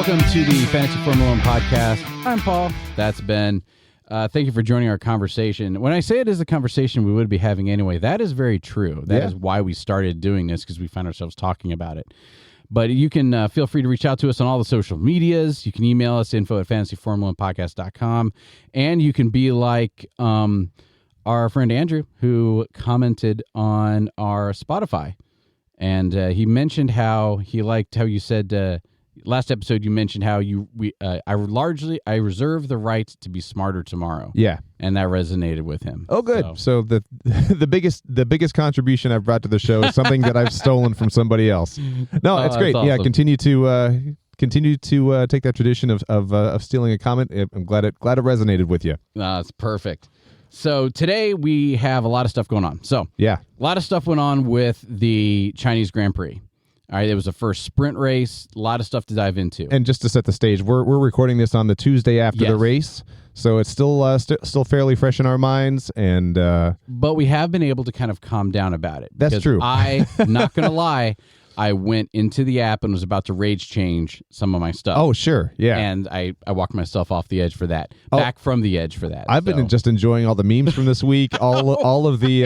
Welcome to the Fantasy Formula One podcast. I'm Paul. That's Ben. Thank you for joining our conversation. When I say it is a conversation we would be having anyway, that is very true. That is why we started doing this, because we find ourselves talking about it. But you can feel free to reach out to us on all the social medias. You can email us, info@fantasyformulaonepodcast.com. And you can be like our friend Andrew, who commented on our Spotify. And he mentioned how he liked how you said... last episode, you mentioned how I reserve the right to be smarter tomorrow. Yeah, and that resonated with him. Oh, good. So the biggest contribution I've brought to the show is something that I've stolen from somebody else. No, it's great. Awesome. Yeah, continue to take that tradition of stealing a comment. I'm glad it resonated with you. That's perfect. So today we have a lot of stuff going on. So yeah, a lot of stuff went on with the Chinese Grand Prix. All right, it was the first sprint race. A lot of stuff to dive into. And just to set the stage, we're recording this on the Tuesday after the race, so it's still fairly fresh in our minds. And but we have been able to kind of calm down about it. That's true. I'm not going to lie. I went into the app and was about to rage change some of my stuff. Oh, sure, yeah. And I walked myself off the edge for that. Back from the edge for that. I've been just enjoying all the memes from this week. all of the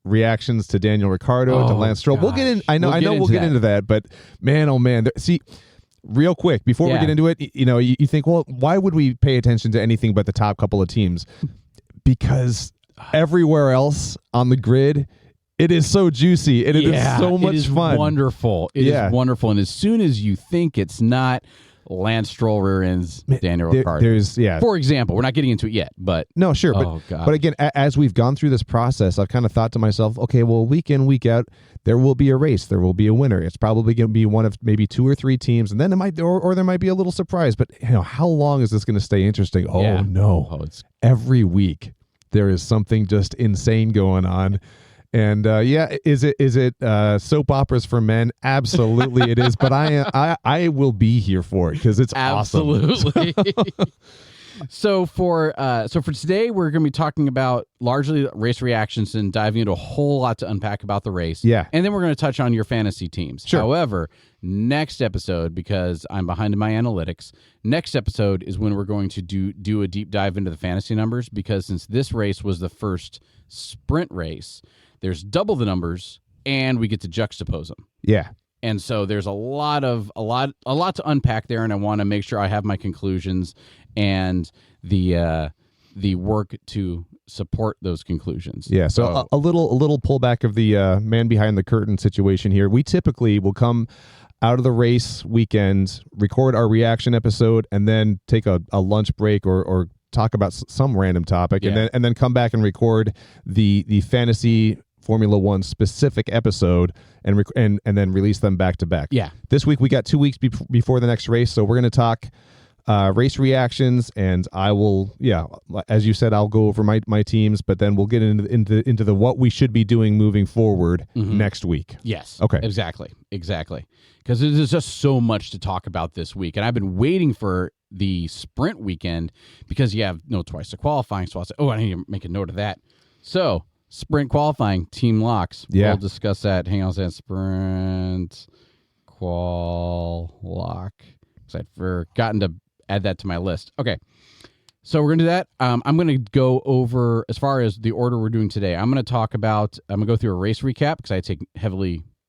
reactions to Daniel Ricciardo, to Lance Stroll. We'll get in. I know we'll get into that, but man, oh man, see, real quick before we get into it, you think, well, why would we pay attention to anything but the top couple of teams? Because everywhere else on the grid, it is so juicy and it is so much fun. Wonderful. It is wonderful, and as soon as you think it's not, Lance Stroll rear ends Daniel Ricciardo. For example, we're not getting into it yet, but no, sure, but again, as we've gone through this process, I've kind of thought to myself, okay, well, week in, week out, there will be a race, there will be a winner. It's probably going to be one of maybe two or three teams, and then it might, or there might be a little surprise. But how long is this going to stay interesting? It's every week there is something just insane going on. And is it soap operas for men? Absolutely, it is. But I will be here for it because it's absolutely awesome. So for today, we're going to be talking about largely race reactions and diving into a whole lot to unpack about the race. Yeah, and then we're going to touch on your fantasy teams. Sure. However, next episode, because I'm behind in my analytics, next episode is when we're going to do a deep dive into the fantasy numbers, because since this race was the first sprint race, there's double the numbers, and we get to juxtapose them. Yeah. And so there's a lot to unpack there, and I want to make sure I have my conclusions and the work to support those conclusions. Yeah. So a little pullback of the man behind the curtain situation here. We typically will come out of the race weekend, record our reaction episode, and then take a lunch break or talk about some random topic, and then come back and record the fantasy Formula One specific episode and then release them back to back. Yeah. This week we got 2 weeks before the next race, so we're going to talk race reactions, and I will, as you said, I'll go over my teams, but then we'll get into the what we should be doing moving forward next week. Yes. Okay. Exactly. Because there's just so much to talk about this week, and I've been waiting for the sprint weekend because you have twice the qualifying. So I'll say, I need to make a note of that. So sprint qualifying, team locks. Yeah. We'll discuss that. Hang on a second. Sprint qual lock. Because I'd forgotten to add that to my list. Okay. So we're going to do that. I'm going to go over, as far as the order we're doing today, I'm going to go through a race recap because I take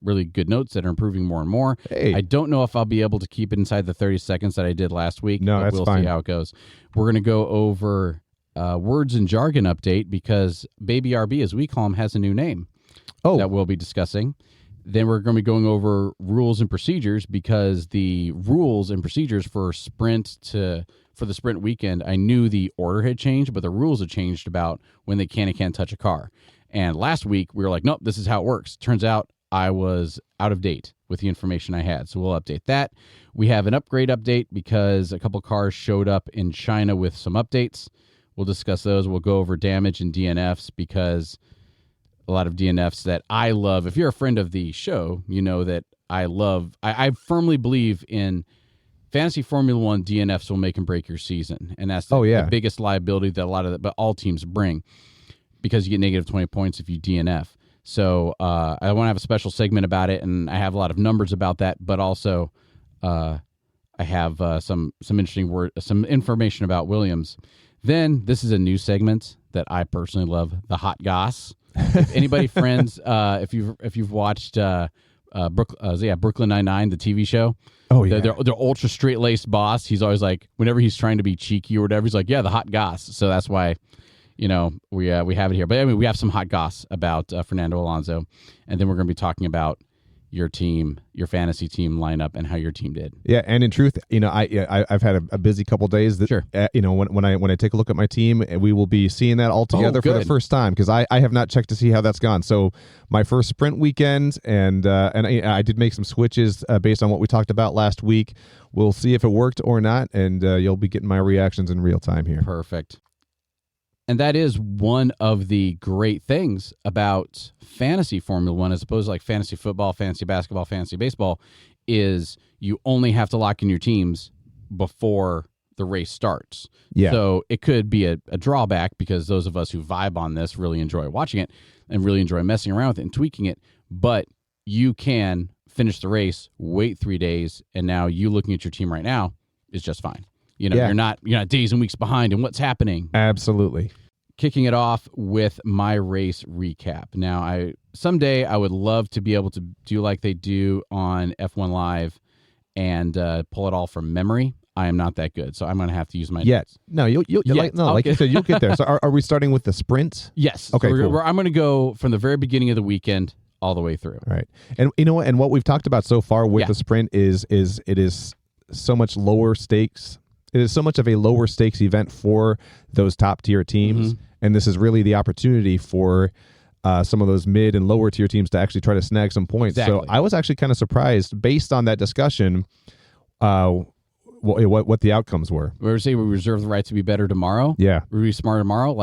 really good notes that are improving more and more. Hey. I don't know if I'll be able to keep it inside the 30 seconds that I did last week. No, that's fine. We'll see how it goes. We're going to go over words and jargon update because Baby RB, as we call him, has a new name that we'll be discussing. Then we're going to be going over rules and procedures because the rules and procedures for the sprint weekend, I knew the order had changed, but the rules had changed about when they can and can't touch a car. And last week we were like, nope, this is how it works. Turns out I was out of date with the information I had. So we'll update that. We have an upgrade update because a couple cars showed up in China with some updates. We'll discuss those. We'll go over damage and DNFs because a lot of DNFs that I love. If you're a friend of the show, you know that I firmly believe in fantasy Formula One. DNFs will make and break your season. And that's the biggest liability that all teams bring, because you get negative 20 points if you DNF. So I want to have a special segment about it, and I have a lot of numbers about that, but also I have some some information about Williams. Then this is a new segment that I personally love, the Hot Goss. If anybody friends, if you've watched Brooklyn Nine-Nine, the TV show. Oh yeah, they're ultra straight laced boss. He's always like, whenever he's trying to be cheeky or whatever, he's like, yeah, the hot goss. So that's why, we have it here. But I mean, we have some hot goss about Fernando Alonso, and then we're going to be talking about your team, your fantasy team lineup, and how your team did. Yeah, and in truth, I've had a busy couple days. That, sure. When I take a look at my team, we will be seeing that all together for the first time, because I have not checked to see how that's gone. So my first sprint weekend, and I did make some switches based on what we talked about last week. We'll see if it worked or not, and you'll be getting my reactions in real time here. Perfect. And that is one of the great things about fantasy Formula One, as opposed to like fantasy football, fantasy basketball, fantasy baseball, is you only have to lock in your teams before the race starts. Yeah. So it could be a drawback, because those of us who vibe on this really enjoy watching it and really enjoy messing around with it and tweaking it. But you can finish the race, wait 3 days, and now you looking at your team right now is just fine. You're not days and weeks behind in what's happening. Absolutely. Kicking it off with my race recap. Now, someday I would love to be able to do like they do on F1 Live and pull it all from memory. I am not that good, so I'm going to have to use my notes. No, you said, you'll get there. So are we starting with the sprint? Yes. Okay, so cool. I'm going to go from the very beginning of the weekend all the way through. All right. And you know what? And what we've talked about so far with the sprint is it is so much lower stakes. It is so much of a lower stakes event for those top tier teams. Mm-hmm. And this is really the opportunity for some of those mid and lower tier teams to actually try to snag some points. Exactly. So I was actually kind of surprised, based on that discussion, what the outcomes were. We were saying we reserve the right to be better tomorrow. Yeah. We'll be smarter tomorrow.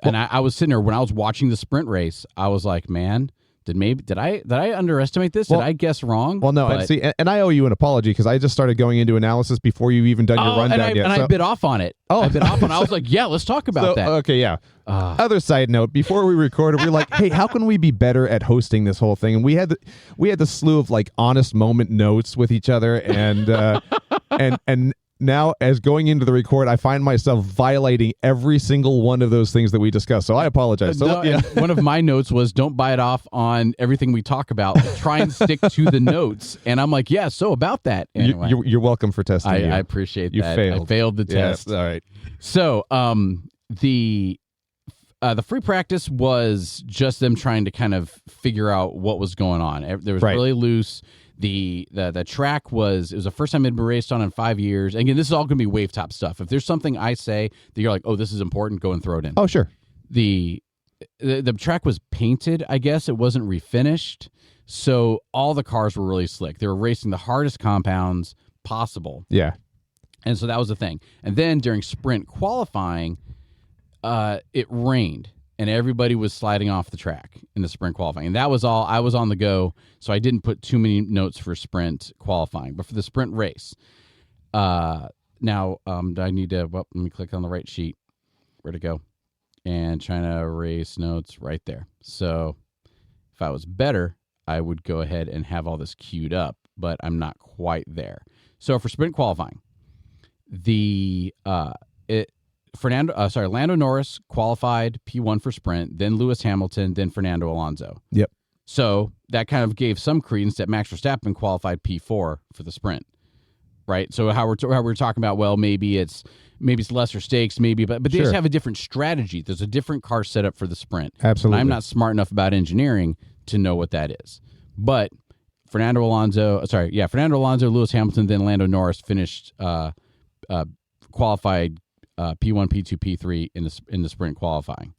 And I was sitting there when I was watching the sprint race, I was like, man, did I underestimate this? Did I guess wrong? Well, no, and I owe you an apology, because I just started going into analysis before you've even done your rundown yet. I bit off on it. I bit off on it. I was like, yeah, let's talk about that. Okay, yeah. Other side note, before we recorded, we were like, hey, how can we be better at hosting this whole thing? And we had the slew of like honest moment notes with each other, and and now, as going into the record, I find myself violating every single one of those things that we discussed. So I apologize. So, one of my notes was, don't bite off on everything we talk about. Try and stick to the notes. And I'm like, yeah, so about that. Anyway, you're welcome for testing. I appreciate that. Failed. I failed the test. Yes, all right. So the free practice was just them trying to kind of figure out what was going on. There was really loose. The track was the first time it had been raced on in 5 years. And again, this is all going to be wave top stuff. If there's something I say that you're like, oh, this is important, go and throw it in. Oh, sure. The track was painted, I guess. It wasn't refinished. So all the cars were really slick. They were racing the hardest compounds possible. Yeah. And so that was the thing. And then during sprint qualifying, it rained. And everybody was sliding off the track in the sprint qualifying. And that was all. I was on the go, so I didn't put too many notes for sprint qualifying. But for the sprint race, now I need to, let me click on the right sheet. Where to go? And China race notes right there. So if I was better, I would go ahead and have all this queued up, but I'm not quite there. So for sprint qualifying, Lando Norris qualified P1 for sprint, then Lewis Hamilton, then Fernando Alonso. Yep. So that kind of gave some credence that Max Verstappen qualified P4 for the sprint, right? So how we're talking about, well, maybe it's lesser stakes, but they just have a different strategy. There's a different car setup for the sprint. Absolutely. And I'm not smart enough about engineering to know what that is. But Fernando Alonso, Lewis Hamilton, then Lando Norris finished qualified P1, P2, P3 in the sprint qualifying.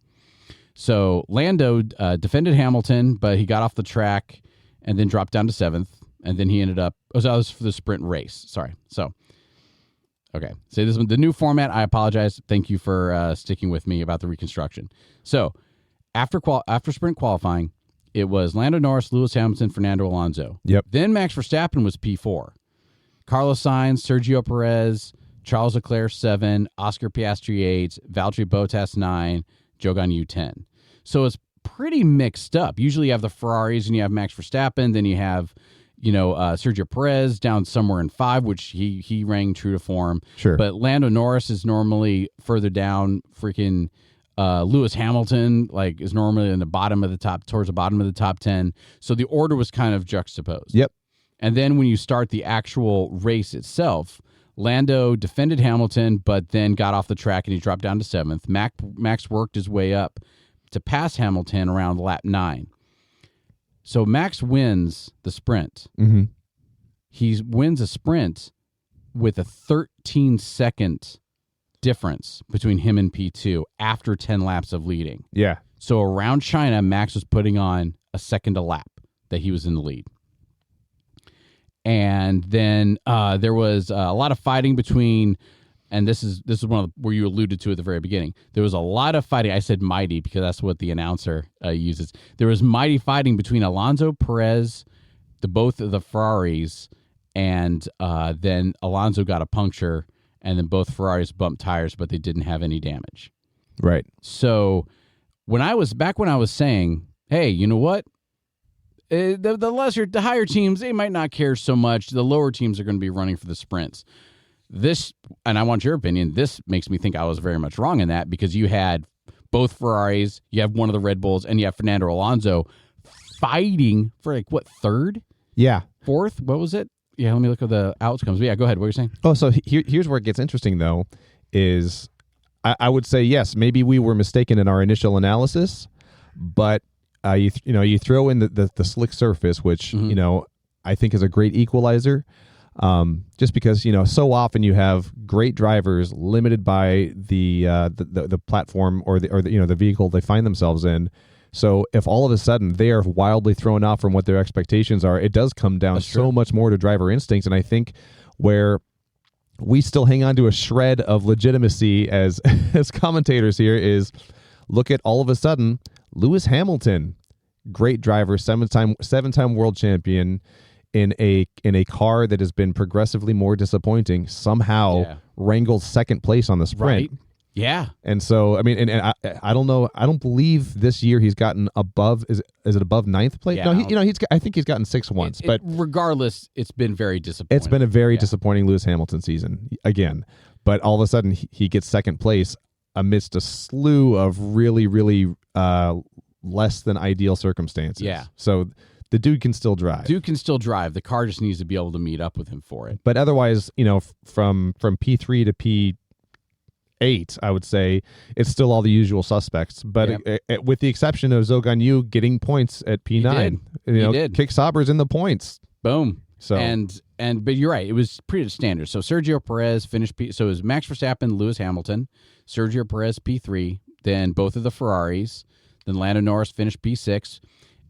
So Lando defended Hamilton, but he got off the track and then dropped down to 7th, and then he ended up. Oh, so that was for the sprint race. Sorry. So, okay. So this one, the new format. I apologize. Thank you for sticking with me about the reconstruction. So after sprint qualifying, it was Lando Norris, Lewis Hamilton, Fernando Alonso. Yep. Then Max Verstappen was P4. Carlos Sainz, Sergio Perez, Charles Leclerc 7, Oscar Piastri 8, Valtteri Bottas 9, Joe Ganyu 10. So it's pretty mixed up. Usually you have the Ferraris and you have Max Verstappen, then you have, Sergio Perez down somewhere in 5, which he rang true to form. Sure. But Lando Norris is normally further down. Freaking Lewis Hamilton is normally in the bottom of the top, towards the bottom of the top 10. So the order was kind of juxtaposed. Yep. And then when you start the actual race itself, Lando defended Hamilton, but then got off the track and he dropped down to 7th. Max worked his way up to pass Hamilton around lap 9. So Max wins the sprint. Mm-hmm. He wins a sprint with a 13-second difference between him and P2 after 10 laps of leading. Yeah. So around China, Max was putting on a second a lap that he was in the lead. And then there was a lot of fighting between, and this is one of where you alluded to at the very beginning. There was a lot of fighting. I said mighty because that's what the announcer uses. There was mighty fighting between Alonso, Perez, both of the Ferraris, and then Alonso got a puncture, and then both Ferraris bumped tires, but they didn't have any damage. Right. So when I was saying, hey, you know what? The higher teams, they might not care so much. The lower teams are going to be running for the sprints. This, and I want your opinion, this makes me think I was very much wrong in that, because you had both Ferraris, you have one of the Red Bulls, and you have Fernando Alonso fighting for third? Yeah. Fourth? What was it? Yeah, let me look at the outcomes. But yeah, go ahead. What were you saying? Oh, so here's where it gets interesting, though, is I would say, yes, maybe we were mistaken in our initial analysis, but you throw in the slick surface, which, Mm-hmm. I think is a great equalizer. Just because, so often you have great drivers limited by the platform or the vehicle they find themselves in. So if all of a sudden they are wildly thrown off from what their expectations are, it does come down so much more to driver instincts. And I think where we still hang on to a shred of legitimacy as commentators here is, look at all of a sudden Lewis Hamilton, great driver, seven-time world champion, in a car that has been progressively more disappointing, somehow wrangles second place on the sprint. Right. Yeah. And so, I mean, and I don't know. I don't believe this year he's gotten above. Is it above 9th place? Yeah. No, I think he's gotten 6 once. But regardless, it's been very disappointing. It's been a very disappointing Lewis Hamilton season again. But all of a sudden, he gets second place amidst a slew of really, really less than ideal circumstances. Yeah. So the dude can still drive. The car just needs to be able to meet up with him for it. But otherwise, from P3 to P8, I would say it's still all the usual suspects. But with the exception of Zhou Yu getting points at P9, he did. Kick Sauber's in the points. Boom. So but you're right. It was pretty standard. So Sergio Perez finished so it was Max Verstappen, Lewis Hamilton, Sergio Perez P3, then both of the Ferraris, then Lando Norris finished P6,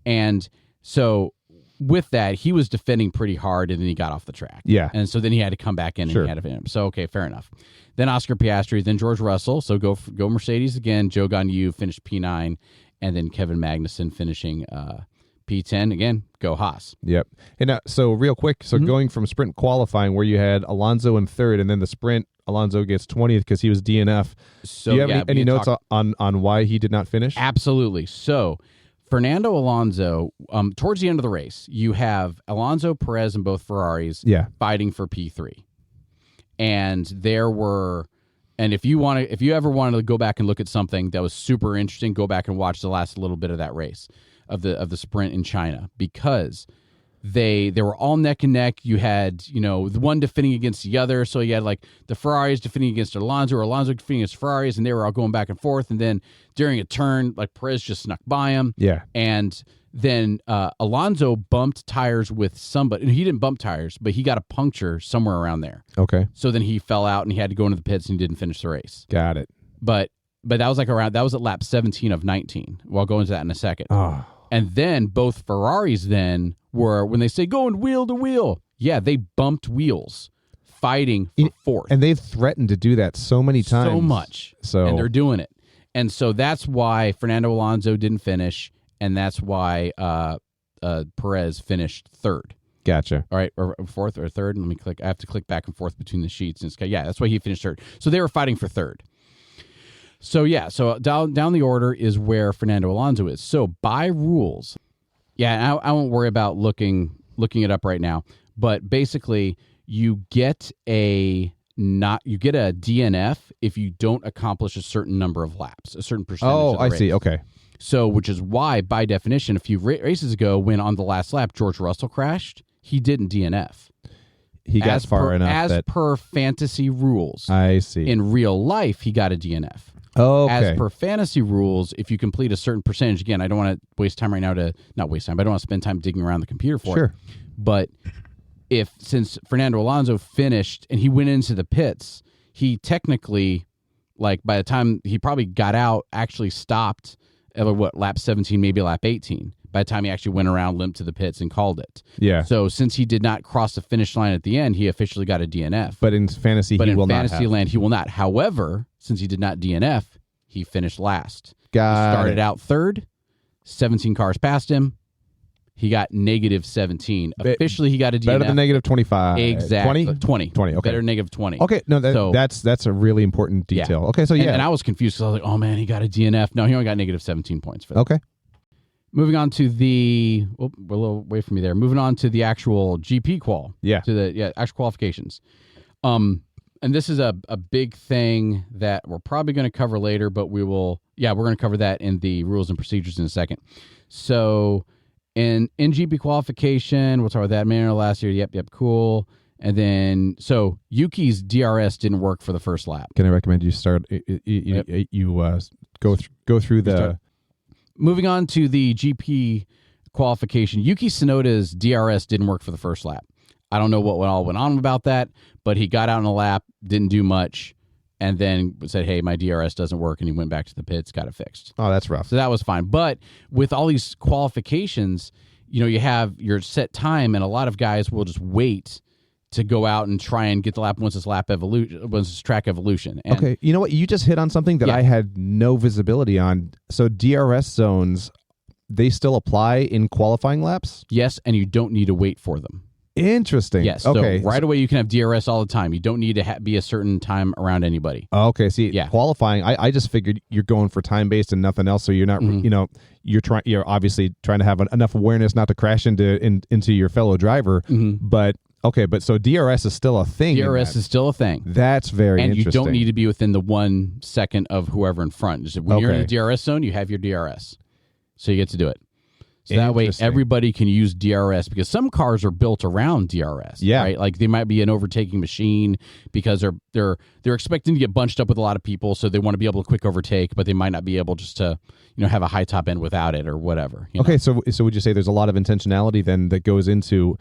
and so with that, he was defending pretty hard, and then he got off the track. Yeah. And so then he had to come back in and he had to finish him. So, okay, fair enough. Then Oscar Piastri, then George Russell. So go Mercedes again. Zhou Yu finished P9, and then Kevin Magnussen finishing P10. Again, go Haas. Yep. And so real quick, going from sprint qualifying where you had Alonso in 3rd, and then the sprint, Alonso gets 20th because he was DNF. So, do you have any notes on why he did not finish? Absolutely. So Fernando Alonso, towards the end of the race, you have Alonso, Perez, and both Ferraris fighting for P3. And if you ever wanted to go back and look at something that was super interesting, go back and watch the last little bit of that race of the sprint in China, because they were all neck and neck. You had, the one defending against the other. So you had the Ferraris defending against Alonso, or Alonso defending against Ferraris, and they were all going back and forth. And then during a turn, Perez just snuck by him. Yeah. And then Alonso bumped tires with somebody. And he didn't bump tires, but he got a puncture somewhere around there. Okay. So then he fell out and he had to go into the pits and he didn't finish the race. Got it. But that was that was at lap 17 of 19. Well, I'll go into that in a second. Oh. And then both Ferraris then were, when they say going wheel to wheel, they bumped wheels fighting for 4th. And they've threatened to do that so many times. So much. And they're doing it. And so that's why Fernando Alonso didn't finish, and that's why Perez finished 3rd. Gotcha. All right, or 4th or 3rd. Let me click. I have to click back and forth between the sheets. And that's why he finished 3rd. So they were fighting for 3rd. So down the order is where Fernando Alonso is. So by rules, I won't worry about looking it up right now. But basically, you get a DNF if you don't accomplish a certain number of laps, a certain percentage. Oh, of the I race. see. Okay. So, which is why, by definition, a few races ago, when on the last lap George Russell crashed, he didn't DNF. He got far enough as per fantasy rules. I see. In real life, he got a DNF. Okay. As per fantasy rules, if you complete a certain percentage, again, I don't want to waste time right now not waste time, but I don't want to spend time digging around the computer for it. But since Fernando Alonso finished and he went into the pits, he technically, like by the time he probably got out, actually stopped at lap 17, maybe lap 18. By the time he actually went around, limped to the pits, and called it. Yeah. So since he did not cross the finish line at the end, he officially got a DNF. But in fantasy, land, he will not. However, since he did not DNF, he finished last. Got he started out third. 17 cars passed him. He got negative 17. Officially, he got a DNF. Better than negative 25. Exactly. 20? 20, okay. Better than negative 20. Okay, no, that's a really important detail. Yeah. Okay, so And I was confused because I was like, oh, man, he got a DNF. No, he only got negative 17 points for that. Okay. Moving on to we're a little away from me there. Moving on to the actual GP qual. Yeah. To the actual qualifications. And this is a big thing that we're probably going to cover later, but we're going to cover that in the rules and procedures in a second. So in GP qualification, we'll talk about that Manuel last year. Yep, cool. And then, so Yuki's DRS didn't work for the first lap. Can I recommend you start, go through the... Moving on to the GP qualification, Yuki Tsunoda's DRS didn't work for the first lap. I don't know what all went on about that, but he got out in a lap, didn't do much, and then said, hey, my DRS doesn't work, and he went back to the pits, got it fixed. Oh, that's rough. So that was fine. But with all these qualifications, you have your set time, and a lot of guys will just wait to go out and try and get the lap once it's track evolution. And okay, you know what? You just hit on something that I had no visibility on. So DRS zones, they still apply in qualifying laps? Yes, and you don't need to wait for them. Interesting. Yes. Okay. So right away you can have DRS all the time. You don't need to be a certain time around anybody. Okay. See, qualifying, I just figured you're going for time based and nothing else. So you're not, you're obviously trying to have enough awareness not to crash into your fellow driver. Mm-hmm. But so DRS is still a thing. DRS is still a thing. That's very interesting. And you don't need to be within the 1 second of whoever in front. Just when you're in the DRS zone, you have your DRS. So you get to do it. So that way everybody can use DRS, because some cars are built around DRS. Yeah. Right? Like they might be an overtaking machine because they're expecting to get bunched up with a lot of people, so they want to be able to quick overtake, but they might not be able just to, have a high top end without it or whatever. Okay, so would you say there's a lot of intentionality then that goes into,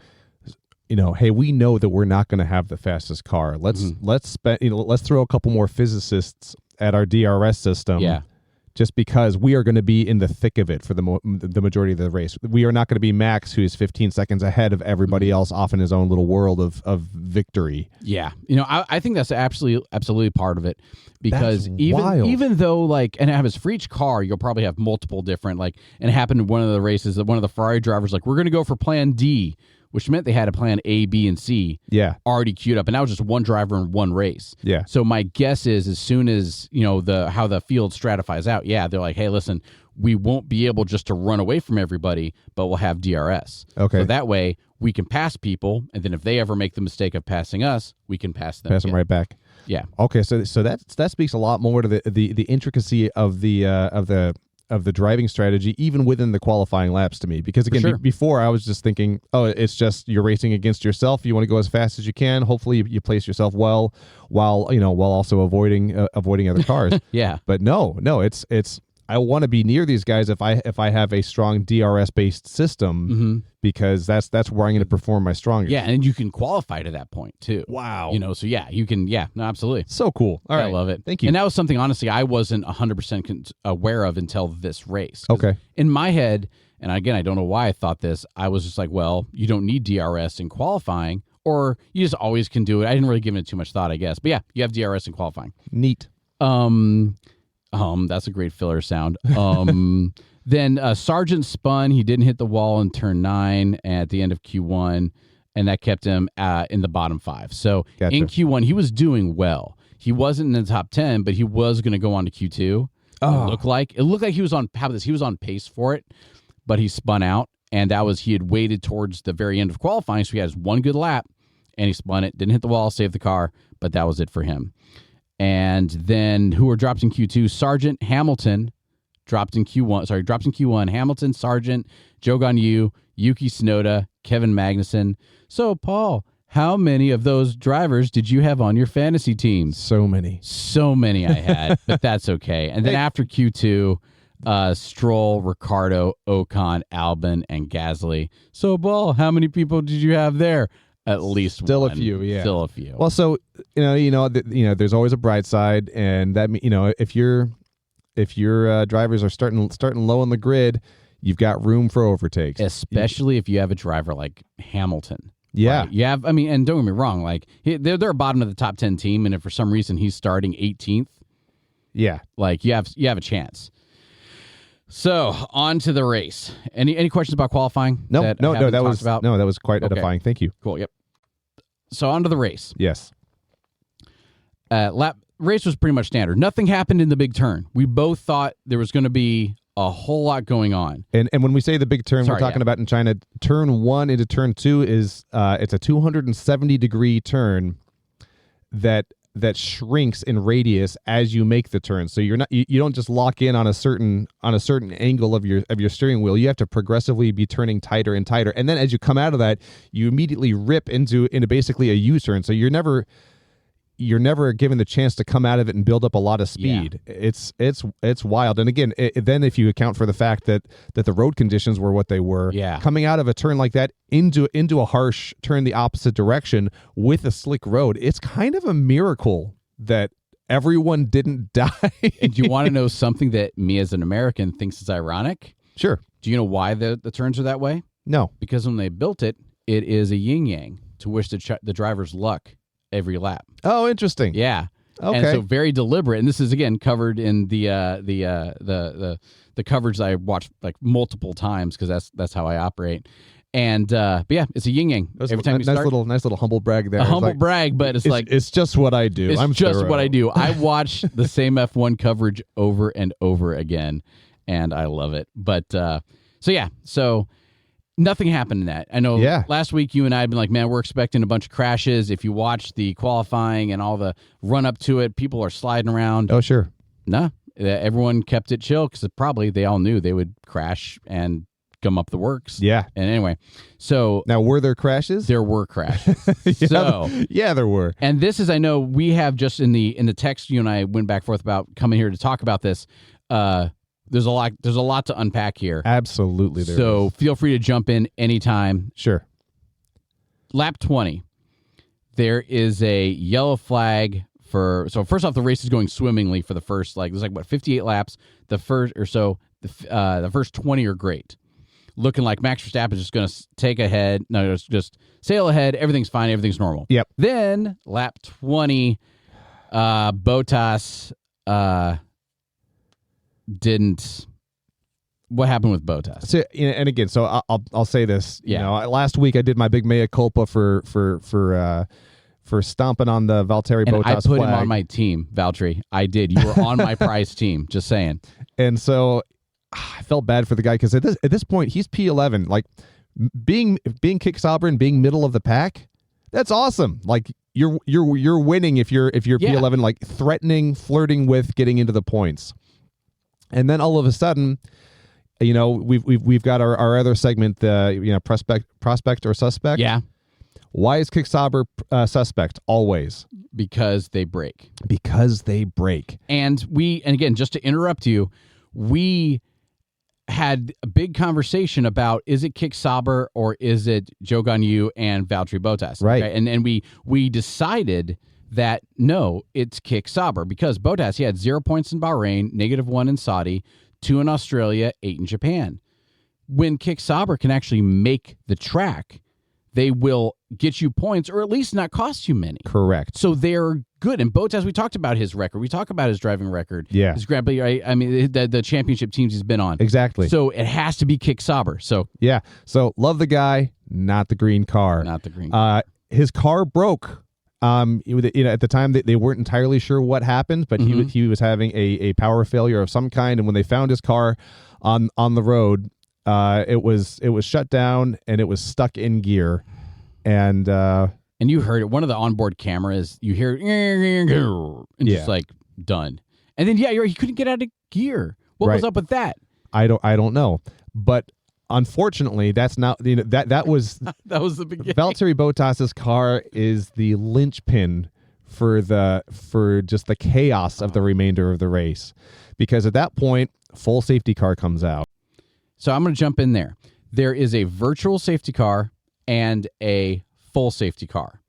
hey, we know that we're not going to have the fastest car. Let's throw a couple more physicists at our DRS system. Yeah. Just because we are going to be in the thick of it for the majority of the race. We are not going to be Max, who is 15 seconds ahead of everybody else off in his own little world of victory. Yeah. I think that's absolutely part of it, because even though for each car, you'll probably have multiple different, and it happened in one of the races that one of the Ferrari drivers, we're going to go for plan D, which meant they had a plan A, B, and C already queued up. And that was just one driver in one race. Yeah. So my guess is as soon as, how the field stratifies out, they're like, hey, listen, we won't be able just to run away from everybody, but we'll have DRS. Okay. So that way we can pass people. And then if they ever make the mistake of passing us, we can pass them. Pass them right back. Yeah. Okay. So that speaks a lot more to the intricacy of the driving strategy, even within the qualifying laps, to me. Because again, before I was just thinking, it's just you're racing against yourself. You want to go as fast as you can. Hopefully you place yourself well, while also avoiding other cars. Yeah. But no, it's I want to be near these guys if I have a strong DRS based system, because that's where I'm going to perform my strongest. Yeah, and you can qualify to that point too. Wow. So you can. Yeah, no, absolutely. So cool. All right, I love it. Thank you. And that was something honestly I wasn't 100% aware of until this race. Okay. In my head, and again, I don't know why I thought this. I was just like, well, you don't need DRS in qualifying, or you just always can do it. I didn't really give it too much thought, I guess. But yeah, you have DRS in qualifying. Neat. That's a great filler sound. Then Sargent spun. He didn't hit the wall in turn 9 at the end of Q1, and that kept him in the bottom 5. So in Q1, he was doing well. He wasn't in the top 10, but he was going to go on to Q2. Oh. It looked like he was on. How about this? He was on pace for it, but he spun out, and he had waited towards the very end of qualifying, so he had his one good lap, and he spun it, didn't hit the wall, saved the car, but that was it for him. And then who were dropped in Q2? Sargent, Hamilton dropped in Q1. Dropped in Q1. Hamilton, Sargent, Joe Ganyu, Yuki Tsunoda, Kevin Magnussen. So, Paul, how many of those drivers did you have on your fantasy team? So many. So many I had, but that's okay. And then after Q2, Stroll, Ricciardo, Ocon, Albon, and Gasly. So, Paul, how many people did you have there? At least still one. a few, yeah. Still a few. Well, so there's always a bright side, and that if your drivers are starting low on the grid, you've got room for overtakes, especially if you have a driver like Hamilton. Yeah, right? You have. I mean, and don't get me wrong, like they're a bottom of the top 10 team, and if for some reason he's starting 18th, yeah, like you have a chance. So on to the race. Any questions about qualifying? No, that was quite edifying. Thank you. Cool. Yep. So on to the race. Yes. Race was pretty much standard. Nothing happened in the big turn. We both thought there was going to be a whole lot going on. And when we say the big turn, we're talking about in China, turn 1 into turn 2 is it's a 270-degree turn that shrinks in radius as you make the turn. So you don't just lock in on a certain angle of your steering wheel. You have to progressively be turning tighter and tighter. And then as you come out of that, you immediately rip into basically a U-turn. So you're never given the chance to come out of it and build up a lot of speed. Yeah. It's wild. And again, then if you account for the fact that the road conditions were what they were, coming out of a turn like that into a harsh turn the opposite direction with a slick road, it's kind of a miracle that everyone didn't die. And do you want to know something that me as an American thinks is ironic? Sure. Do you know why the turns are that way? No. Because when they built it, it is a yin-yang to wish the driver's luck every lap. Oh, interesting. Yeah. Okay. And so very deliberate. And this is again covered in the coverage that I watched like multiple times because that's how I operate. And but yeah, it's a yin yang. Every time you start, nice little humble brag there. A humble brag, but it's just what I do. It's just what I do. I watch the same F1 coverage over and over again, and I love it. But so nothing happened in that. I know last week you and I had been like, man, we're expecting a bunch of crashes. If you watch the qualifying and all the run up to it, people are sliding around. Oh, sure. No, everyone kept it chill because probably they all knew they would crash and come up the works. Yeah. And anyway, so now were there crashes? There were crashes. There were. And this is, I know we have just in the text you and I went back and forth about coming here to talk about this. There's a lot to unpack here. Absolutely. So feel free to jump in anytime. Sure. Lap 20. There is a yellow flag so first off, the race is going swimmingly for the first, there's 58 laps. The first 20 are great. Looking like Max Verstappen is just going to take ahead. No, just sail ahead. Everything's fine. Everything's normal. Yep. Then lap 20, Bottas didn't. What happened with Bottas? So, and again, so I'll say this. Last week I did my big mea culpa for stomping on the Valtteri Bottas flag. I put him on my team, Valtteri. I did. You were on my prize team. Just saying. And so I felt bad for the guy because at this point he's P11. Like being Kick Sauber and being middle of the pack, that's awesome. Like you're winning if you're P11, like threatening, flirting with getting into the points. And then all of a sudden, we've got our other segment, the prospect or suspect. Yeah. Why is Kick Sauber suspect always? Because they break. And again, just to interrupt you, we had a big conversation about, is it Kick Sauber or is it Zhou Guanyu and Valtteri Bottas? Right. Okay? And we decided that no, it's Kick Sauber because Bottas, he had 0 points in Bahrain, -1 in Saudi, 2 in Australia, 8 in Japan. When Kick Sauber can actually make the track, they will get you points or at least not cost you many. Correct. So they're good. And Bottas, we talked about his record. We talk about his driving record. Yeah. His Grand Prix, right? I mean, the championship teams he's been on. Exactly. So it has to be Kick Sauber. So yeah. So love the guy, not the green car. Not the green car. His car broke At the time they weren't entirely sure what happened, but he was having a power failure of some kind, and when they found his car on the road, it was shut down and it was stuck in gear, and you heard it. One of the onboard cameras, you hear and just like done, and then he couldn't get out of gear. What was up with that? I don't know, but unfortunately, that's not that was that was the beginning. Valtteri Bottas's car is the linchpin for just the chaos of the remainder of the race, because at that point, full safety car comes out. So I'm going to jump in there. There is a virtual safety car and a full safety car.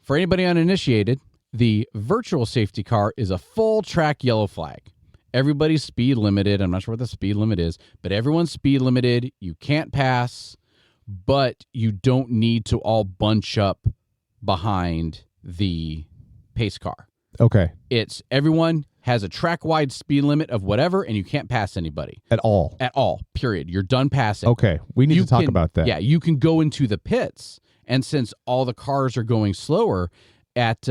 For anybody uninitiated, the virtual safety car is a full track yellow flag. Everybody's speed limited. I'm not sure what the speed limit is, but everyone's speed limited. You can't pass, but you don't need to all bunch up behind the pace car. Okay. It's everyone has a track-wide speed limit of whatever, and you can't pass anybody. At all, period. You're done passing. Okay. We need to talk about that. Yeah, you can go into the pits, and since all the cars are going slower, at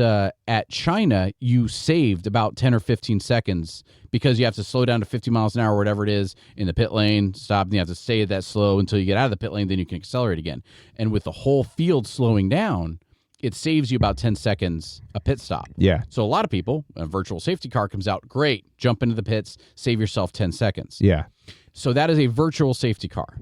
China, you saved about 10 or 15 seconds because you have to slow down to 50 miles an hour or whatever it is in the pit lane, stop, and you have to stay that slow until you get out of the pit lane, then you can accelerate again. And with the whole field slowing down, it saves you about 10 seconds a pit stop. Yeah. So a lot of people, a virtual safety car comes out, great, jump into the pits, save yourself 10 seconds. Yeah. So that is a virtual safety car.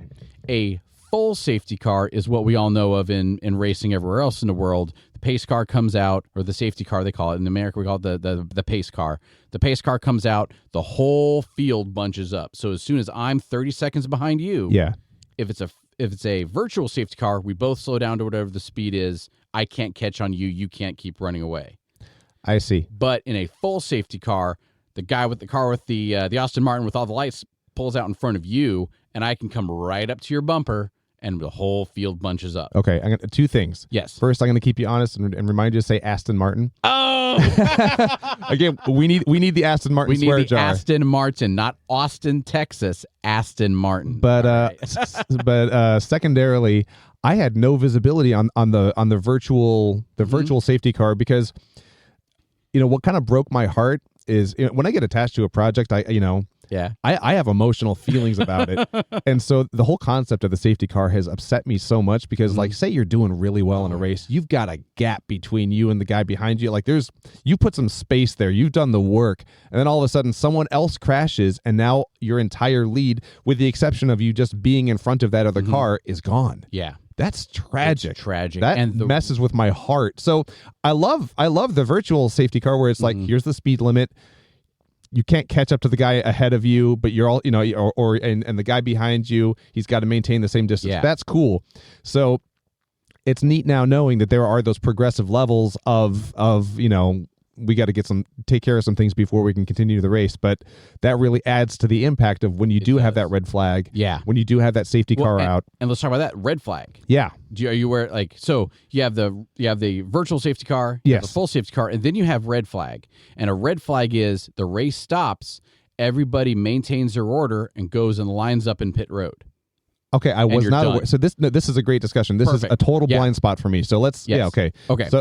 A full safety car is what we all know of in racing everywhere else in the world. The pace car comes out, or the safety car they call it. In America, we call it the pace car. The pace car comes out, the whole field bunches up. So as soon as I'm 30 seconds behind you, if it's a virtual safety car, we both slow down to whatever the speed is. I can't catch on you. You can't keep running away. I see. But in a full safety car, the guy with the car with the Aston Martin with all the lights pulls out in front of you, and I can come right up to your bumper, and the whole field bunches up. Okay, I got two things. Yes. First, I'm going to keep you honest and remind you to say Aston Martin. Oh! Again, we need the Aston Martin swear jar. We need the Aston Martin, not Austin, Texas. Aston Martin. But secondarily, I had no visibility on the virtual safety car, because what kind of broke my heart is when I get attached to a project, I have emotional feelings about it. And so the whole concept of the safety car has upset me so much, because like, say you're doing really well in a race, you've got a gap between you and the guy behind you. Like you put some space there, you've done the work, and then all of a sudden someone else crashes, and now your entire lead, with the exception of you just being in front of that other car, is gone. Yeah. That's tragic. It's tragic. That messes with my heart. So I love the virtual safety car where it's like, here's the speed limit. You can't catch up to the guy ahead of you, but you're all, and the guy behind you, he's got to maintain the same distance. Yeah. That's cool. So it's neat now knowing that there are those progressive levels of we got to take care of some things before we can continue the race. But that really adds to the impact of when you have that red flag. Yeah. When you do have that safety car out. And let's talk about that red flag. Yeah. Are you aware, so you have the virtual safety car, yes, the full safety car, and then you have red flag. And a red flag is the race stops, everybody maintains their order and goes and lines up in pit road. Okay, I was not aware. So this is a great discussion. This is a total blind spot for me. So let's okay.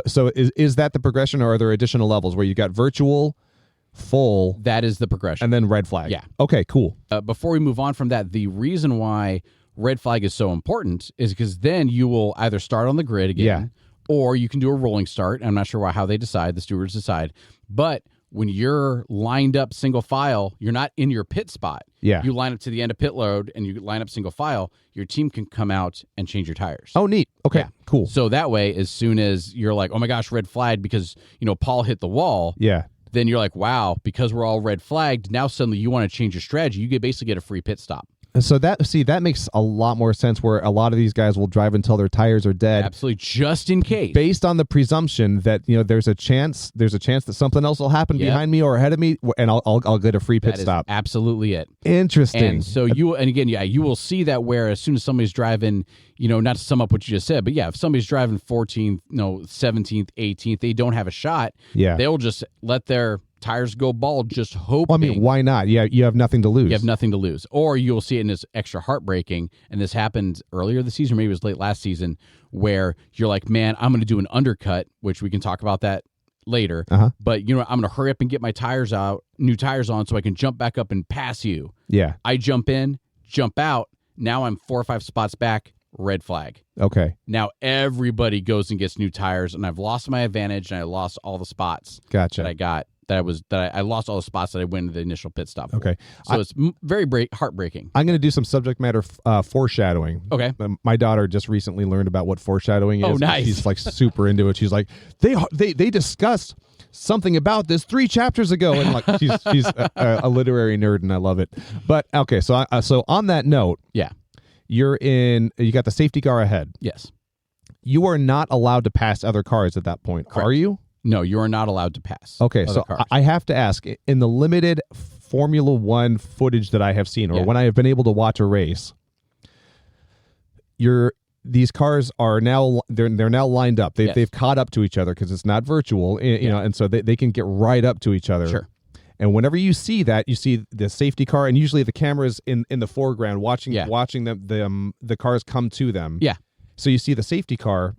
So is that the progression, or are there additional levels where you got virtual, full? That is the progression. And then red flag. Yeah. Okay, cool. Before we move on from that, the reason why red flag is so important is because then you will either start on the grid again, or you can do a rolling start. I'm not sure how they decide, the stewards decide, but when you're lined up single file, you're not in your pit spot. Yeah. You line up to the end of pit load and you line up single file, your team can come out and change your tires. Oh, neat. Okay, cool. So that way, as soon as you're like, oh my gosh, red flag because, Paul hit the wall. Yeah. Then you're like, wow, because we're all red flagged, now suddenly you want to change your strategy. You basically get a free pit stop. So that makes a lot more sense, where a lot of these guys will drive until their tires are dead. Absolutely, just in case. Based on the presumption that there's a chance that something else will happen behind me or ahead of me, and I'll get a free pit stop. Absolutely it. Interesting. And so you will see that where as soon as somebody's driving, not to sum up what you just said, but if somebody's driving 14th, 17th, 18th, they don't have a shot. Yeah. They'll just let their tires go bald, just hoping. Well, I mean, why not? Yeah, you have nothing to lose. You have nothing to lose. Or you'll see it in this extra heartbreaking, and this happened earlier this season, maybe it was late last season, where you're like, man, I'm going to do an undercut, which we can talk about that later. But I'm going to hurry up and get my tires out, new tires on, so I can jump back up and pass you. Yeah. I jump in, jump out. Now I'm 4 or 5 spots back. Red flag. Okay. Now everybody goes and gets new tires, and I've lost my advantage, and I lost all the spots Gotcha. that I got. I lost all the spots that I went to the initial pit stop for. Okay. So it's very heartbreaking. I'm going to do some subject matter foreshadowing. Okay. My daughter just recently learned about what foreshadowing is. Oh, nice. She's like super into it. She's like, they discussed something about this 3 chapters ago, and like she's a literary nerd, and I love it. But okay, so on that note, yeah, you got the safety car ahead. Yes. You are not allowed to pass other cars at that point, Correct. Are you? No, you are not allowed to pass. Okay, so cars. I have to ask, in the limited Formula One footage that I have seen, or when I have been able to watch a race, these cars are now they're now lined up. They've caught up to each other because it's not virtual, and so they can get right up to each other. Sure. And whenever you see that, you see the safety car, and usually the camera's in the foreground watching the cars come to them. Yeah. So you see the safety car,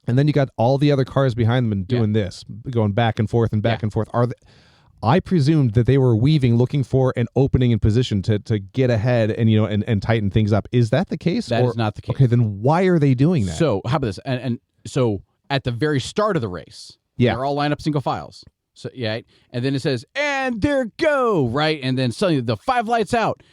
and then you got all the other cars behind them and doing this, going back and forth and back and forth. I presumed that they were weaving, looking for an opening in position to get ahead and and tighten things up. Is that the case? That is not the case. Okay, then why are they doing that? So how about this? And so at the very start of the race, they're all lined up single files. So and then it says, and there go, right? And then suddenly the 5 lights out.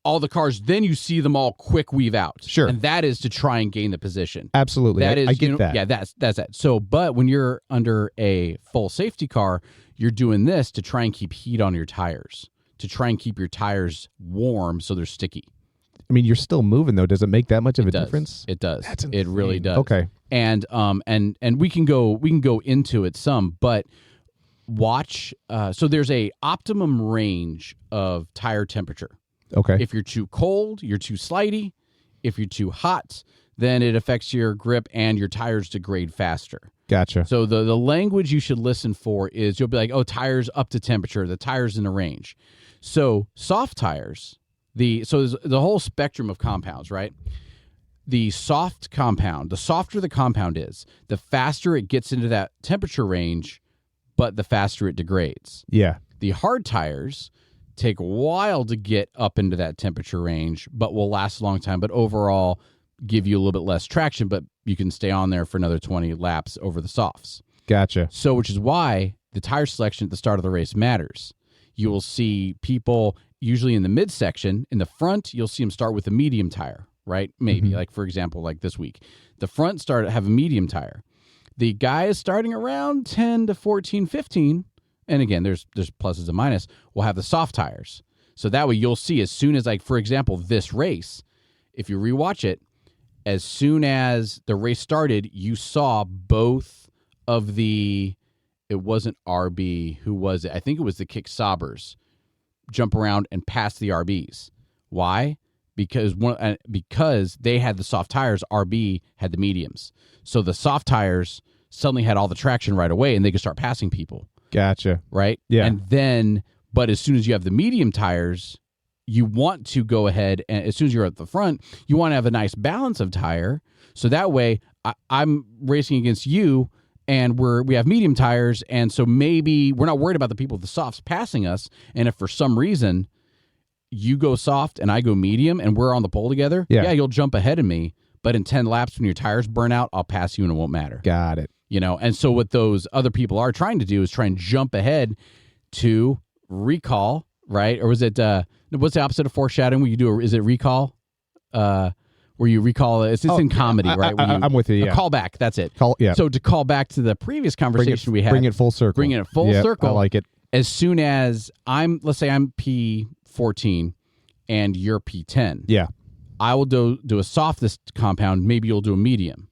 All the cars, then you see them all quick weave out. Sure. And that is to try and gain the position. Absolutely. I get that. Yeah, that's that. So, but when you're under a full safety car, you're doing this to try and keep heat on your tires, to try and keep your tires warm so they're sticky. I mean, you're still moving though. Does it make that much of a difference? It does. That's it really does. Okay. And we can go into it some, but watch. So there's a optimum range of tire temperature. Okay. If you're too cold, you're too slidey. If you're too hot, then it affects your grip and your tires degrade faster. Gotcha. So the language you should listen for is you'll be like, oh, tires up to temperature, the tires in the range. So soft tires, so there's the whole spectrum of compounds, right? The soft compound, the softer the compound is, the faster it gets into that temperature range, but the faster it degrades. Yeah. The hard tires take a while to get up into that temperature range, but will last a long time, but overall give you a little bit less traction, but you can stay on there for another 20 laps over the softs. Gotcha. So, which is why the tire selection at the start of the race matters. You will see people usually in the midsection. In the front, you'll see them start with a medium tire, right? Maybe, like for example, like this week. The front have a medium tire. The guy is starting around 10 to 14, 15, and again, there's pluses and minuses, will have the soft tires. So that way you'll see as soon as, like, for example, this race, if you rewatch it, as soon as the race started, you saw both of it wasn't RB, who was it? I think it was the Kick Saubers, jump around and pass the RBs. Why? Because they had the soft tires, RB had the mediums. So the soft tires suddenly had all the traction right away, and they could start passing people. Gotcha. Right? Yeah. And then, but as soon as you have the medium tires, you want to go ahead, and as soon as you're at the front, you want to have a nice balance of tire. So that way, I'm racing against you, and we have medium tires, and so maybe we're not worried about the people with the softs passing us. And if for some reason you go soft and I go medium, and we're on the pole together, you'll jump ahead of me. But in 10 laps, when your tires burn out, I'll pass you, and it won't matter. Got it. And so what those other people are trying to do is try and jump ahead to recall, right? Or was it, what's the opposite of foreshadowing? Where you do, is it recall? Where you recall, it's in comedy, right? I'm with you, yeah. Call back, that's it. Yeah. So to call back to the previous conversation we had. Bring it full circle. Bring it full circle. I like it. As soon as let's say I'm P14 and you're P10. Yeah. I will do a softest compound, maybe you'll do a medium.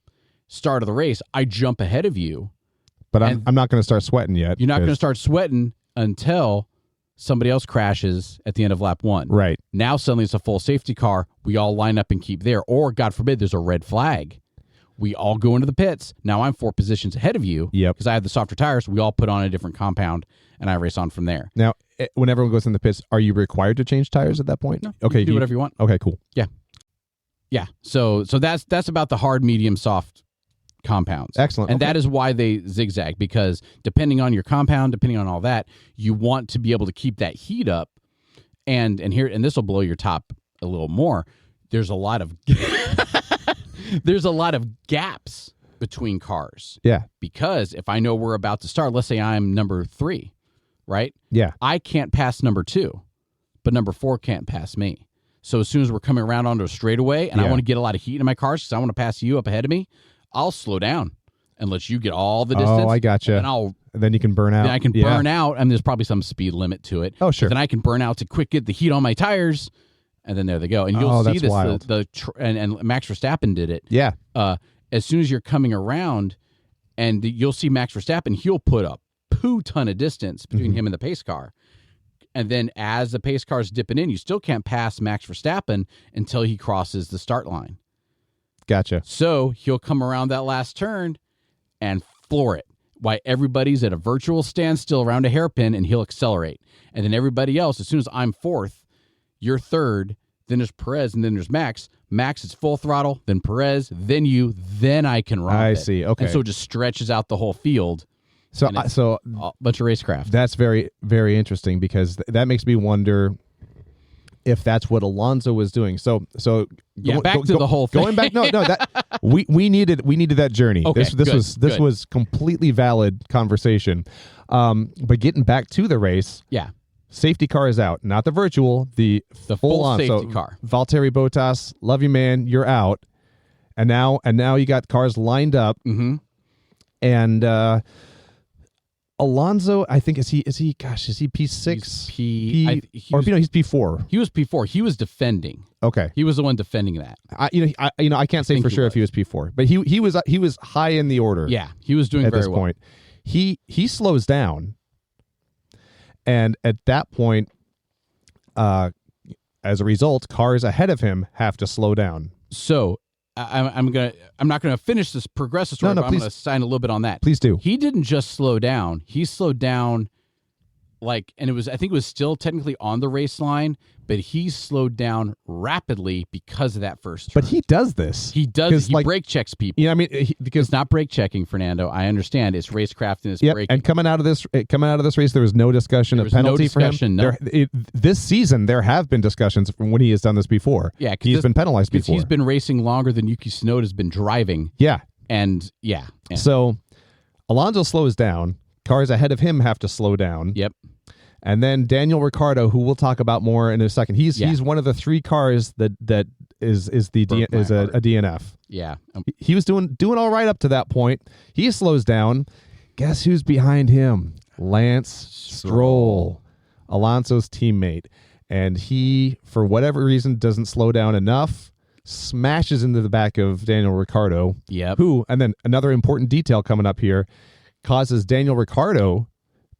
Start of the race, I jump ahead of you. But I'm not going to start sweating yet. You're not going to start sweating until somebody else crashes at the end of lap 1. Right. Now suddenly it's a full safety car. We all line up and keep there. Or, God forbid, there's a red flag. We all go into the pits. Now I'm 4 positions ahead of you because I have the softer tires. We all put on a different compound, and I race on from there. Now, when everyone goes in the pits, are you required to change tires at that point? No, okay, you can do whatever you want. Okay, cool. Yeah. So that's about the hard, medium, soft compounds. Excellent. And that is why they zigzag, because depending on your compound, depending on all that, you want to be able to keep that heat up. And this will blow your top a little more. There's a lot of gaps between cars. Yeah. Because if I know we're about to start, let's say I'm number 3, right? Yeah. I can't pass number 2, but number 4 can't pass me. So as soon as we're coming around onto a straightaway and I want to get a lot of heat in my cars because I want to pass you up ahead of me, I'll slow down and let you get all the distance. Oh, I gotcha. And then you can burn out. Then I can burn out, and there's probably some speed limit to it. Oh, sure. Then I can burn out to quick get the heat on my tires, and then there they go. And you'll see this. Wild. And Max Verstappen did it. Yeah. As soon as you're coming around, and you'll see Max Verstappen, he'll put a ton of distance between him and the pace car. And then as the pace car's dipping in, you still can't pass Max Verstappen until he crosses the start line. Gotcha. So he'll come around that last turn and floor it while everybody's at a virtual standstill around a hairpin, and he'll accelerate. And then everybody else, as soon as I'm 4th, you're 3rd, then there's Perez, and then there's Max. Max is full throttle, then Perez, then you, then I can run. I see. Okay. And so it just stretches out the whole field. So a bunch of racecraft. That's very, very interesting, because that makes me wonder if that's what Alonso was doing. So back to the whole thing. Going back, that we needed that journey. Okay, this was completely valid conversation. But getting back to the race, safety car is out, not the virtual, the full on safety car. Valtteri Bottas, love you, man, you're out, and now you got cars lined up, and Alonso, I think is he P6? He's P4. He was P4. He was defending. Okay. He was the one defending that. I can't say for sure if he was P4, but he was high in the order. Yeah, he was doing at very this well. point. He slows down, and at that point, as a result, cars ahead of him have to slow down. So I'm not gonna finish this progressive story, but I'm gonna sign a little bit on that. Please do. He didn't just slow down. He slowed down, I think it was still technically on the race line, but he slowed down rapidly because of that first turn. But he does this. He does. He brake checks people. Yeah, I mean, because it's not brake checking, Fernando. I understand it's racecraft and it's braking. And coming out of this race, there was no discussion of penalty for him. No. This season, there have been discussions from when he has done this before. Yeah, he's been penalized before. He's been racing longer than Yuki Tsunoda's been driving. Yeah, and so Alonso slows down. Cars ahead of him have to slow down. Yep. And then Daniel Ricciardo, who we'll talk about more in a second, he's one of the 3 cars that is a DNF. Yeah, he was doing all right up to that point. He slows down. Guess who's behind him? Lance Stroll, Alonso's teammate, and he, for whatever reason, doesn't slow down enough. Smashes into the back of Daniel Ricciardo. Yep. Who, and then another important detail coming up here, causes Daniel Ricciardo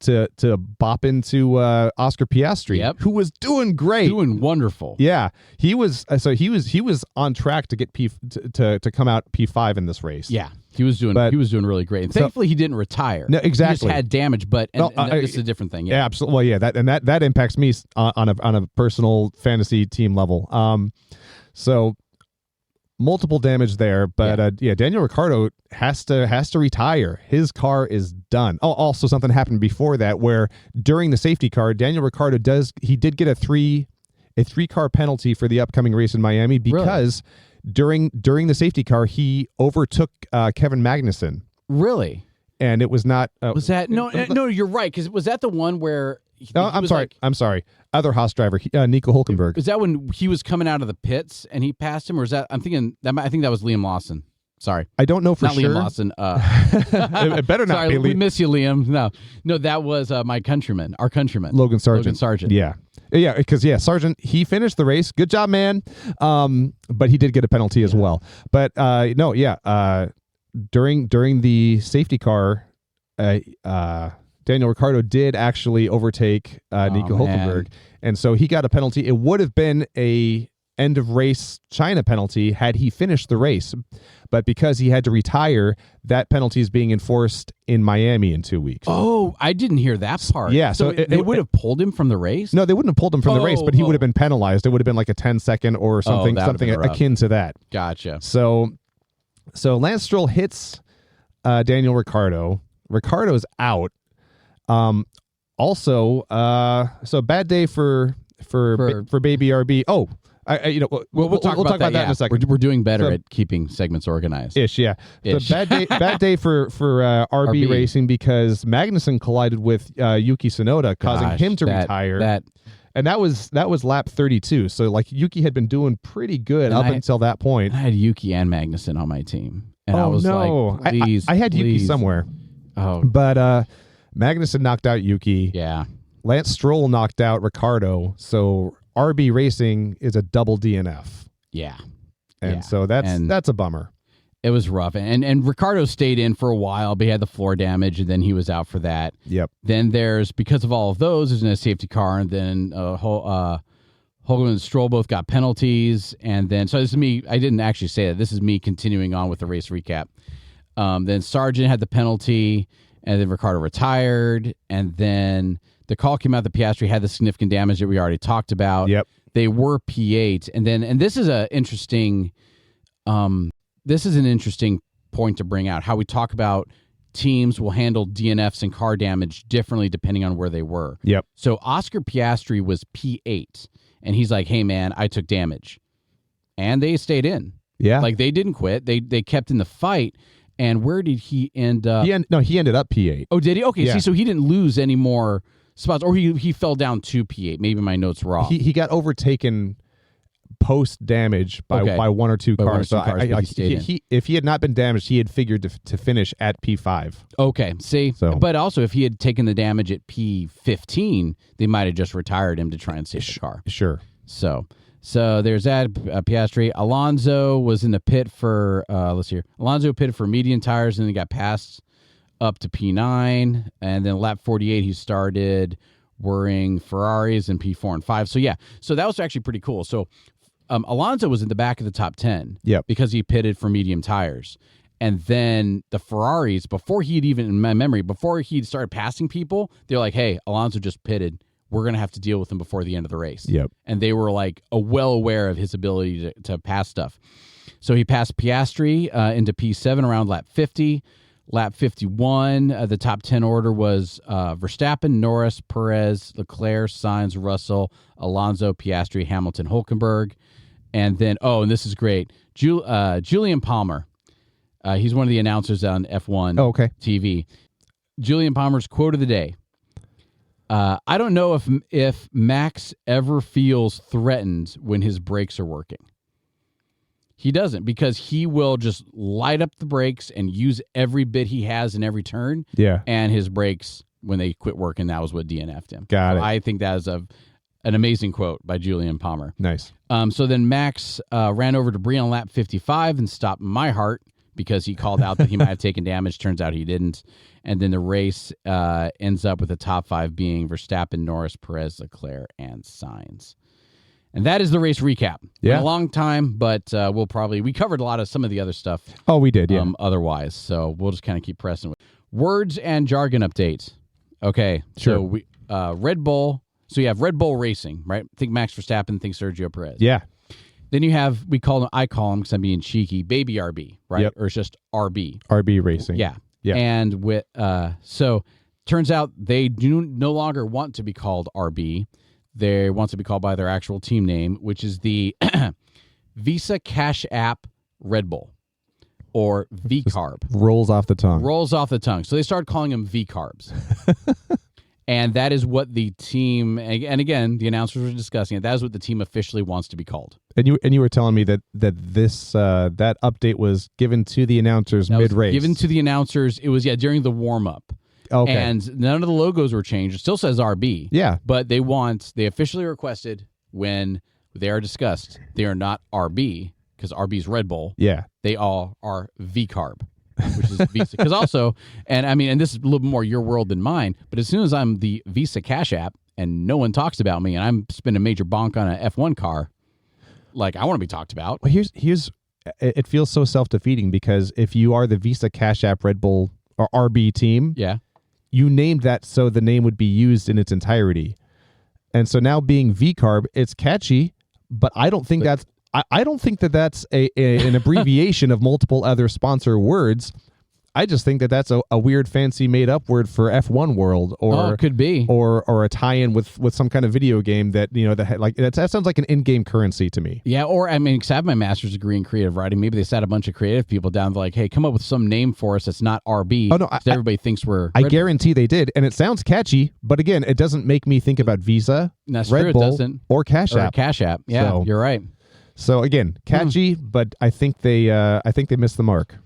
to bop into Oscar Piastri, who was doing great, doing wonderful. Yeah, he was. He was on track to get to come out P5 in this race. Yeah, he was doing really great. And thankfully, he didn't retire. No, exactly. He just had damage, but this is a different thing. Yeah, absolutely. Well, yeah, that impacts me on a personal fantasy team level. So multiple damage there, but Daniel Ricciardo has to retire. His car is done. Oh, also something happened before that where during the safety car, Daniel Ricciardo did get a three car penalty for the upcoming race in Miami because during the safety car he overtook Kevin Magnussen. Really? And it was not. Was that no? You're right. Because was that the one where? I'm sorry. Other Haas driver, Nico Hülkenberg. Is that when he was coming out of the pits and he passed him, or is that? I think that was Liam Lawson. Sorry, I don't know for not sure. Liam Lawson. It better not be. We miss you, Liam. No, that was my countryman, our countryman, Logan Sargent. Yeah, because Sargent, he finished the race. Good job, man. But he did get a penalty as well. But during the safety car, Daniel Ricciardo did actually overtake Nico Hülkenberg, and so he got a penalty. It would have been a end of race China penalty had he finished the race. But because he had to retire, that penalty is being enforced in Miami in 2 weeks. Oh, I didn't hear that part. Yeah, so they would have pulled him from the race? No, they wouldn't have pulled him from the race, but he would have been penalized. It would have been like a 10-second or something akin to that. Gotcha. So Lance Stroll hits Daniel Ricciardo. Ricciardo's out. Also, so bad day for Baby RB. Oh, we'll talk about that in a second. We're doing better at keeping segments organized. Yeah. Ish. So bad day for RB Racing because Magnussen collided with Yuki Tsunoda, causing him to retire. And that was lap 32. So like Yuki had been doing pretty good until that point. I had Yuki and Magnussen on my team, and I was like, please, I had Yuki somewhere. Oh, but Magnussen knocked out Yuki. Yeah. Lance Stroll knocked out Ricciardo. So RB Racing is a double DNF. Yeah. And so that's a bummer. It was rough. And Ricciardo stayed in for a while, but he had the floor damage, and then he was out for that. Yep. Then because of all of those, there's a safety car, and then Hogan and Stroll both got penalties. And then, so this is me. I didn't actually say that. This is me continuing on with the race recap. Then Sargent had the penalty, and then Ricciardo retired, and then the call came out that Piastri had the significant damage that we already talked about. Yep. They were P8, and this is an interesting point to bring out, how we talk about teams will handle DNFs and car damage differently depending on where they were. Yep. So Oscar Piastri was P8, and he's like, hey, man, I took damage. And they stayed in. Yeah. Like, they didn't quit. They kept in the fight. And where did he end up? He ended up P8. Oh, did he? Okay, yeah. See, so he didn't lose any more spots, or he fell down to P8. Maybe my note's wrong. He got overtaken post damage by one or two cars. If he had not been damaged, he had figured to finish at P5. Okay, see, but also if he had taken the damage at P15, they might have just retired him to try and save the car. Sure. So there's that. Piastri. Alonso was in the pit for let's see here. Alonso pitted for medium tires, and then got passed up to P9, and then lap 48 he started worrying Ferraris in P4 and 5. So that was actually pretty cool. So Alonso was in the back of the top 10 because he pitted for medium tires. And then the Ferraris, before he'd started passing people, they're like, hey, Alonso just pitted. We're going to have to deal with him before the end of the race. Yep. And they were like well aware of his ability to pass stuff. So he passed Piastri into P7 around lap 50. Lap 51, the top 10 order was Verstappen, Norris, Perez, Leclerc, Sainz, Russell, Alonso, Piastri, Hamilton, Hülkenberg. And then, and this is great, Julian Palmer. He's one of the announcers on F1 TV. Julian Palmer's quote of the day. I don't know if Max ever feels threatened when his brakes are working. He doesn't, because he will just light up the brakes and use every bit he has in every turn. Yeah. And his brakes, when they quit working, that was what DNF'd him. Got it. I think that is an amazing quote by Julian Palmer. Nice. So then Max ran over debris on lap 55 and stopped my heart because he called out that he might have taken damage. Turns out he didn't. And then the race ends up with the top 5 being Verstappen, Norris, Perez, Leclerc, and Sainz. And that is the race recap. Yeah. Been a long time, but we covered a lot of some of the other stuff. Oh, we did, yeah. Otherwise, so we'll just kind of keep pressing with words and jargon update. Okay, sure. So we Red Bull. So you have Red Bull Racing, right? Think Max Verstappen, think Sergio Perez. Yeah. Then you have I call him because I'm being cheeky, Baby RB, right? Yep. Or it's just RB. RB Racing. Yeah. Yeah. And with so turns out they do no longer want to be called RB. They want to be called by their actual team name, which is the Visa Cash App Red Bull, or V-Carb. Rolls off the tongue. So they started calling them V-Carbs. And that is what the team, and again, the announcers were discussing it, that is what the team officially wants to be called. And you were telling me that this that update was given to the announcers mid-race. Given to the announcers, it was during the warm-up. Okay. And none of the logos were changed. It still says RB. Yeah. But they officially requested, when they are discussed, they are not RB, because RB is Red Bull. Yeah. They all are V-Carb, which is Visa. Because also, and this is a little bit more your world than mine, but as soon as I'm the Visa Cash App and no one talks about me and I'm spending a major bonk on an F1 car, Like, I want to be talked about. Well, here's it feels so self-defeating because if you are the Visa, Cash App, Red Bull, or RB team, Yeah. you named that so the name would be used in its entirety. And so now being VCarb, it's catchy, but I don't think that's an abbreviation of multiple other sponsor words. I just think that's a weird, fancy, made-up word for F1 world, or it could be, or a tie-in with some kind of video game that that sounds like an in-game currency to me. Yeah, or I mean, because I have my master's degree in creative writing, maybe they sat a bunch of creative people down, like, hey, come up with some name for us that's not RB. Oh no, everybody thinks we're. I guarantee they did, and it sounds catchy, but again, it doesn't make me think about Visa, Red Bull, it doesn't, or Cash App. Cash App. Yeah, so, you're right. So again, catchy, but I think they missed the mark.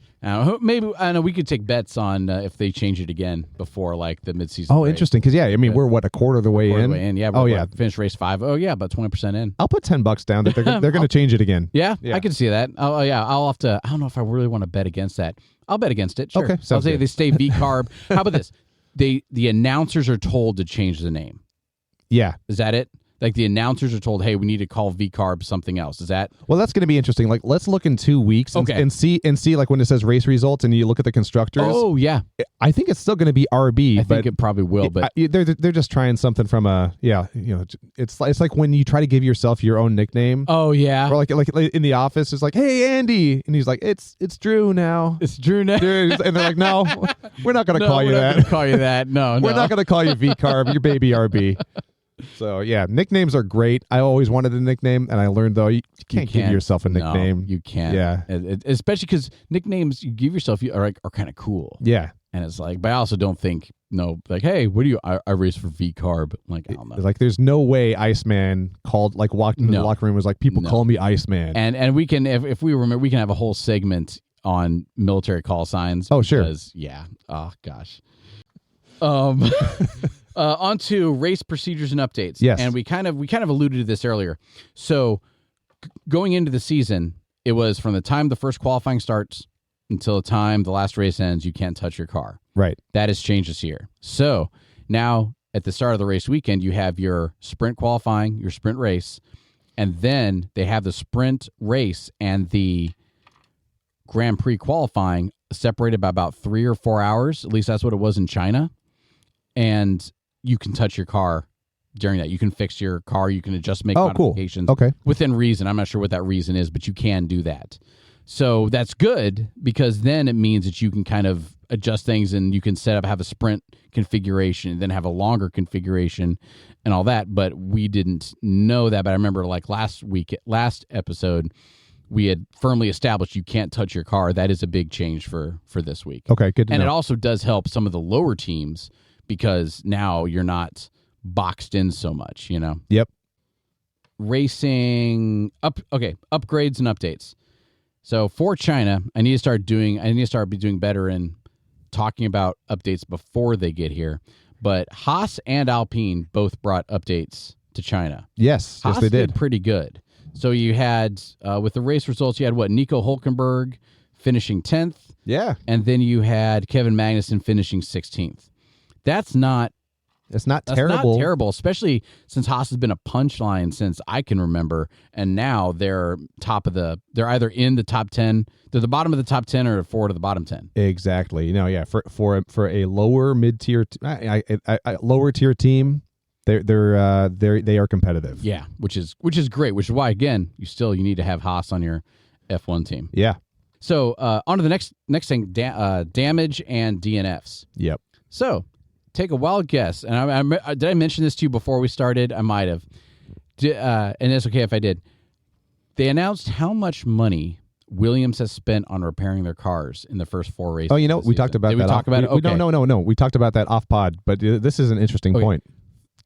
Maybe I know we could take bets on if they change it again before like the midseason. Oh, break. Interesting, because we're a quarter of the way in. Yeah. Finished race 5. Oh yeah, about 20% in. I'll put $10 down that they're going to change it again. Yeah, I can see that. Oh yeah, I'll have to. I don't know if I really want to bet against that. I'll bet against it. Sure. Okay, I'll say they stay VCarb. How about this? The announcers are told to change the name. Yeah, is that it? Like the announcers are told, hey, we need to call VCarb something else. Is that? Well, that's going to be interesting. Like, let's look in 2 weeks and see like when it says race results and you look at the constructors. Oh yeah, I think it's still going to be RB. I think it probably will, but they're just trying something from it's like when you try to give yourself your own nickname. Oh yeah, or like in the office, it's like, hey Andy, and he's like, it's Drew now. It's Drew now, and they're like, no, we're not going to call you that. No, we're not going to call you VCarb. You're baby RB. So yeah, nicknames are great. I always wanted a nickname, and I learned though you can't give yourself a nickname. No, you can't. Yeah, especially because nicknames you give yourself are kind of cool. Yeah, and it's like, but I also don't think like, hey, what do you? I race for VCarb. Like, I don't know. Like, there's no way Iceman walked into the locker room and was like, people call me Iceman. And we can, if we remember, we can have a whole segment on military call signs. Oh sure. Yeah. Oh gosh. On to race procedures and updates. Yes. And we kind of alluded to this earlier. So going into the season, it was from the time the first qualifying starts until the time the last race ends, you can't touch your car. Right. That has changed this year. So now at the start of the race weekend, you have your sprint qualifying, your sprint race, and then they have the sprint race and the Grand Prix qualifying separated by about 3 or 4 hours. At least that's what it was in China. And you can touch your car during that. You can fix your car. You can make modifications within reason. I'm not sure what that reason is, but you can do that. So that's good because then it means that you can kind of adjust things and you can have a sprint configuration and then have a longer configuration and all that. But we didn't know that. But I remember like last episode, we had firmly established you can't touch your car. That is a big change for this week. Okay, good to know. And it also does help some of the lower teams because now you're not boxed in so much, Yep. Racing upgrades and updates. So for China, I need to start doing better in talking about updates before they get here. But Haas and Alpine both brought updates to China. Yes, Haas they did pretty good. So you had with the race results, you had Nico Hülkenberg finishing 10th. Yeah. And then you had Kevin Magnussen finishing 16th. That's not terrible, especially since Haas has been a punchline since I can remember, and now they're either in the top 10, they're the bottom of the top 10 or forward of the bottom 10. Exactly. For a lower mid-tier lower tier team, they are competitive. Yeah, which is great, which is why again, you need to have Haas on your F1 team. Yeah. So, on to the next thing, damage and DNFs. Yep. So, take a wild guess, and did I mention this to you before we started? I might have, and it's okay if I did. They announced how much money Williams has spent on repairing their cars in the first 4 races. Oh, we talked about that. Did we talk about it? Okay. No. We talked about that off pod, but this is an interesting point.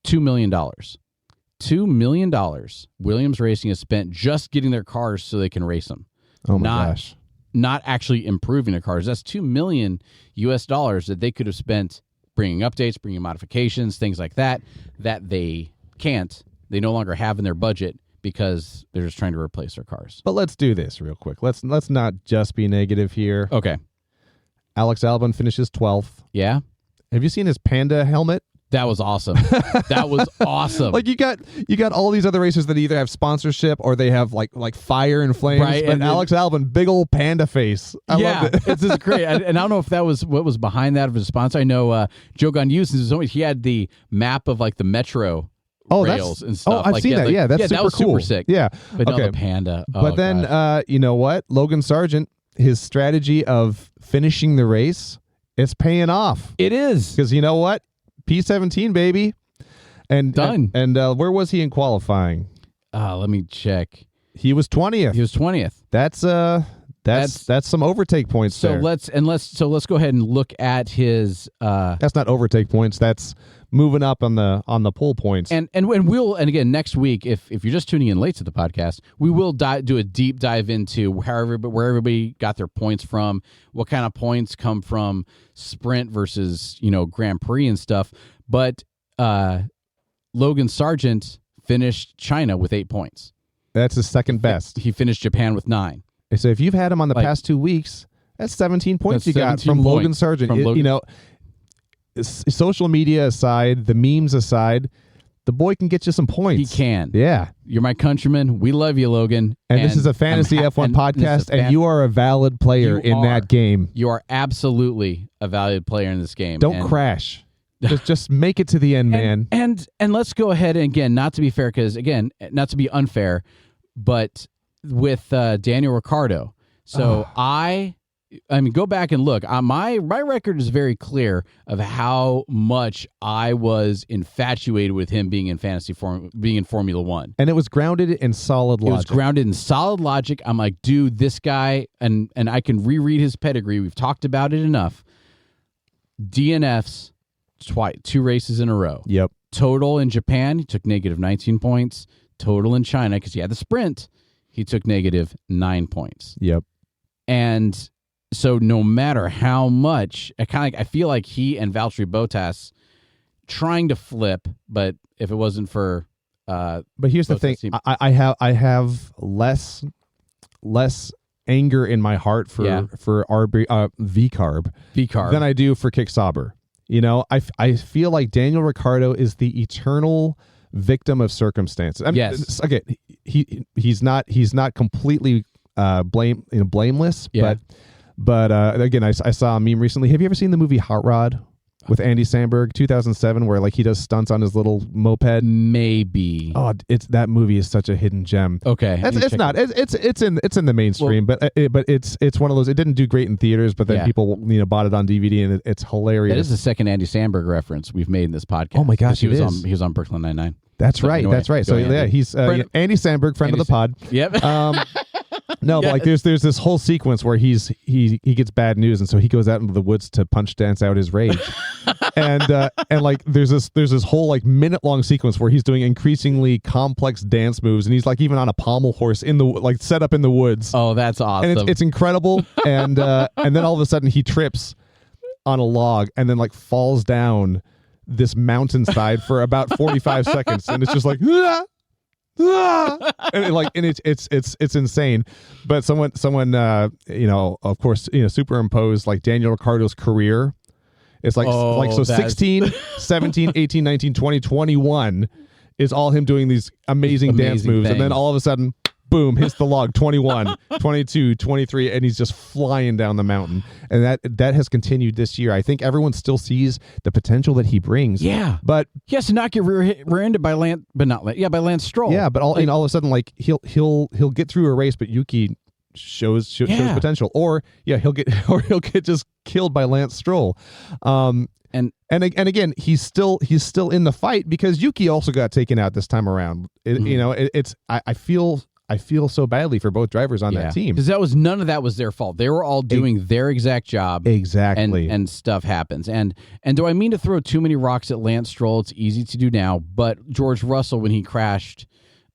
$2 million. $2 million Williams Racing has spent just getting their cars so they can race them. Oh my gosh. Not actually improving their cars. That's $2 million that they could have spent bringing updates, bringing modifications, things like that they can't. They no longer have in their budget because they're just trying to replace their cars. But let's do this real quick. Let's not just be negative here. Okay. Alex Albon finishes 12th. Yeah. Have you seen his Panda helmet? That was awesome. That was awesome. Like you got all these other racers that either have sponsorship or they have like fire and flames. Right, but and Alex Albon, big old panda face. I loved it. It's just great. And I don't know if that was what was behind that of his sponsor. I know Joe Gonus, he had the map of like the metro rails and stuff. I've seen that. Yeah, that's super that was cool. super sick. Yeah. But okay. no, the panda. Oh, but then, gosh. you know what? Logan Sargent, his strategy of finishing the race, it's paying off. It is. Because you know what? P17, baby. And done. And where was he in qualifying? Let me check. He was 20th. He was 20th. That's some overtake points there. Let's go ahead and look at his That's not overtake points. That's moving up on the pole points. And again next week, if you're just tuning in late to the podcast, we will do a deep dive into where everybody got their points from, what kind of points come from sprint versus Grand Prix and stuff. But Logan Sargent finished China with 8 points. That's his second best. He finished Japan with 9. So if you've had him on the past 2 weeks, that's 17 points you got from Logan Sargent. Social media aside, the memes aside, the boy can get you some points. He can. Yeah. You're my countryman. We love you, Logan. And this is a Fantasy F1 podcast, and you are a valid player in that game. You are absolutely a valued player in this game. Don't crash. Just make it to the end, man. And let's go ahead and, again, not to be fair, because, again, not to be unfair, but with Daniel Ricciardo. So I mean, go back and look. My record is very clear of how much I was infatuated with him being in being in Formula One, and it was grounded in solid logic. It was grounded in solid logic. I'm like, dude, this guy, and I can reread his pedigree. We've talked about it enough. DNFs twice, 2 races in a row. Yep. Total in Japan, he took negative 19 points. Total in China, because he had the sprint, he took negative 9 points. Yep. And so no matter how much, I feel like he and Valtteri Bottas trying to flip, but if it wasn't for but here's Bottas, the thing, I have less anger in my heart for VCarb than I do for Kick Sauber. I feel like Daniel Ricciardo is the eternal victim of circumstances. I mean, yes. Okay, he's not completely blameless, yeah. But again, I saw a meme recently. Have you ever seen the movie Hot Rod with Andy Samberg, 2007, where like he does stunts on his little moped? Maybe. Oh, that movie is such a hidden gem. Okay, it's not. It's in the mainstream, but it's one of those. It didn't do great in theaters, but then people bought it on DVD, and it's hilarious. That is the second Andy Samberg reference we've made in this podcast. Oh my gosh, he was on Brooklyn Nine-Nine. That's right. That's right. So yeah, he's Andy Samberg, friend of the pod. Yep. No, but like there's this whole sequence where he gets bad news, and so he goes out into the woods to punch dance out his rage, and like there's this whole like minute-long sequence where he's doing increasingly complex dance moves, and he's like even on a pommel horse in the like set up in the woods. Oh, that's awesome! And it's incredible, and then all of a sudden he trips on a log and then like falls down this mountainside for about 45 seconds, and it's just like and it's insane. But someone of course superimposed like Daniel Ricciardo's career. It's like 16, 17, 18, 19, 20, 21 is all him doing these amazing dance moves, things. and then all of a sudden boom, hits the log, 21, 22, 23, and he's just flying down the mountain. And that has continued this year. I think everyone still sees the potential that he brings. Yeah. But he has to not get rear-ended by Lance, by Lance Stroll. Yeah, but all of a sudden, like he'll get through a race, but Yuki shows potential. Or he'll get just killed by Lance Stroll. And again, he's still in the fight because Yuki also got taken out this time around. I feel so badly for both drivers on that team, because none of that was their fault. They were all doing their exact job. Exactly. And stuff happens. And do I mean to throw too many rocks at Lance Stroll? It's easy to do now, but George Russell, when he crashed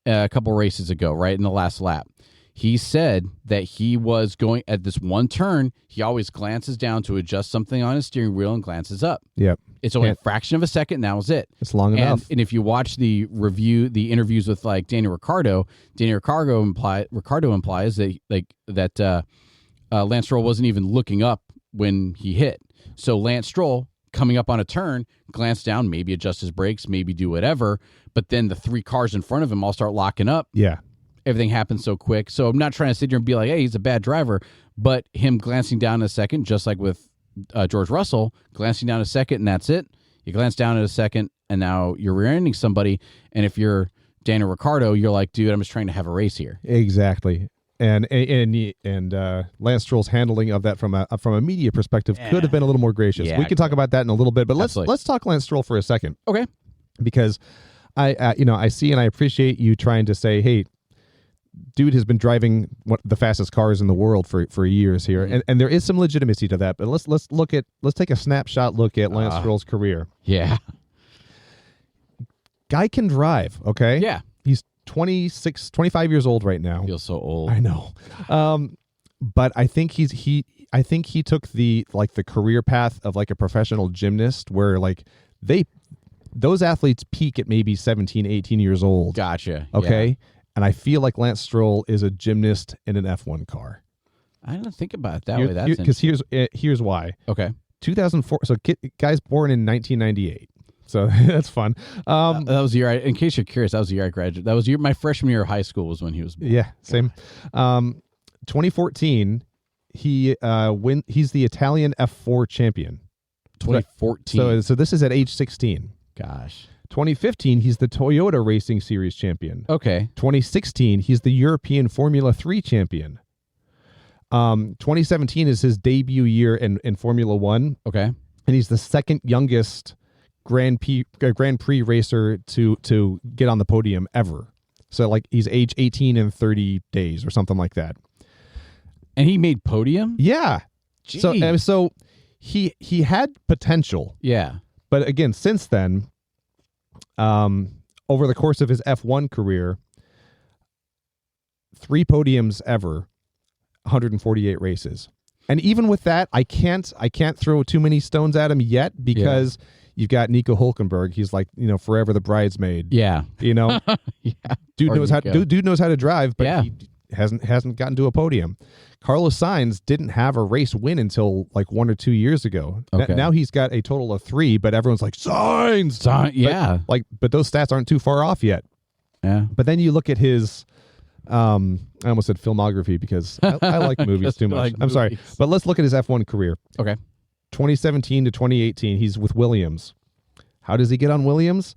a couple races ago, right in the last lap, he said that he was going at this one turn. He always glances down to adjust something on his steering wheel and glances up. Yep. It's only a fraction of a second. And that was it. It's long enough. And if you watch the interviews with like Daniel Ricciardo implies that Lance Stroll wasn't even looking up when he hit. So Lance Stroll coming up on a turn, glance down, maybe adjust his brakes, maybe do whatever. But then the 3 cars in front of him all start locking up. Yeah. Everything happens so quick. So I'm not trying to sit here and be like, hey, he's a bad driver. But him glancing down a second, just like with George Russell, glancing down a second, and that's it. You glance down at a second, and now you're rear-ending somebody. And if you're Daniel Ricciardo, you're like, dude, I'm just trying to have a race here. Exactly. And Lance Stroll's handling of that from a media perspective could have been a little more gracious. Yeah, we can talk about that in a little bit, but let's talk Lance Stroll for a second. Okay. Because I see and I appreciate you trying to say, hey, dude has been driving the fastest cars in the world for years here, and there is some legitimacy to that. But let's take a snapshot look at Lance Stroll's career. Yeah. Guy can drive, okay? Yeah. He's 25 years old right now. Feels so old. I know. But I think he took the career path of like a professional gymnast where like those athletes peak at maybe 17, 18 years old. Gotcha. Okay? Yeah. And I feel like Lance Stroll is a gymnast in an F1 car. I don't think about it that way. That's because here's why. Okay. 2004. So guy's born in 1998. So that's fun. That was the year. In case you're curious, that was the year I graduated. That was my freshman year of high school was when he was born. Yeah, same. 2014, he's the Italian F4 champion. 2014. So this is at age 16. Gosh. 2015, he's the Toyota Racing Series champion. Okay. 2016, he's the European Formula 3 champion. 2017 is his debut year in Formula 1. Okay. And he's the second youngest Grand Prix racer to get on the podium ever. So like he's age 18 and 30 days or something like that. And he made podium? Yeah. Jeez. So he had potential. Yeah. But again, since then, over the course of his F1 career, 3 podiums ever, 148 races. And even with that, I can't throw too many stones at him yet because you've got Nico Hülkenberg. He's like, forever the bridesmaid. Yeah. Yeah. Dude knows how to drive, but he hasn't gotten to a podium. Carlos Sainz didn't have a race win until like 1 or 2 years ago. Okay. Now he's got a total of 3, but everyone's like, Sainz! Yeah. But those stats aren't too far off yet. Yeah. But then you look at his I almost said filmography because I like movies too much. I'm sorry. But let's look at his F1 career. Okay. 2017 to 2018, he's with Williams. How does he get on Williams?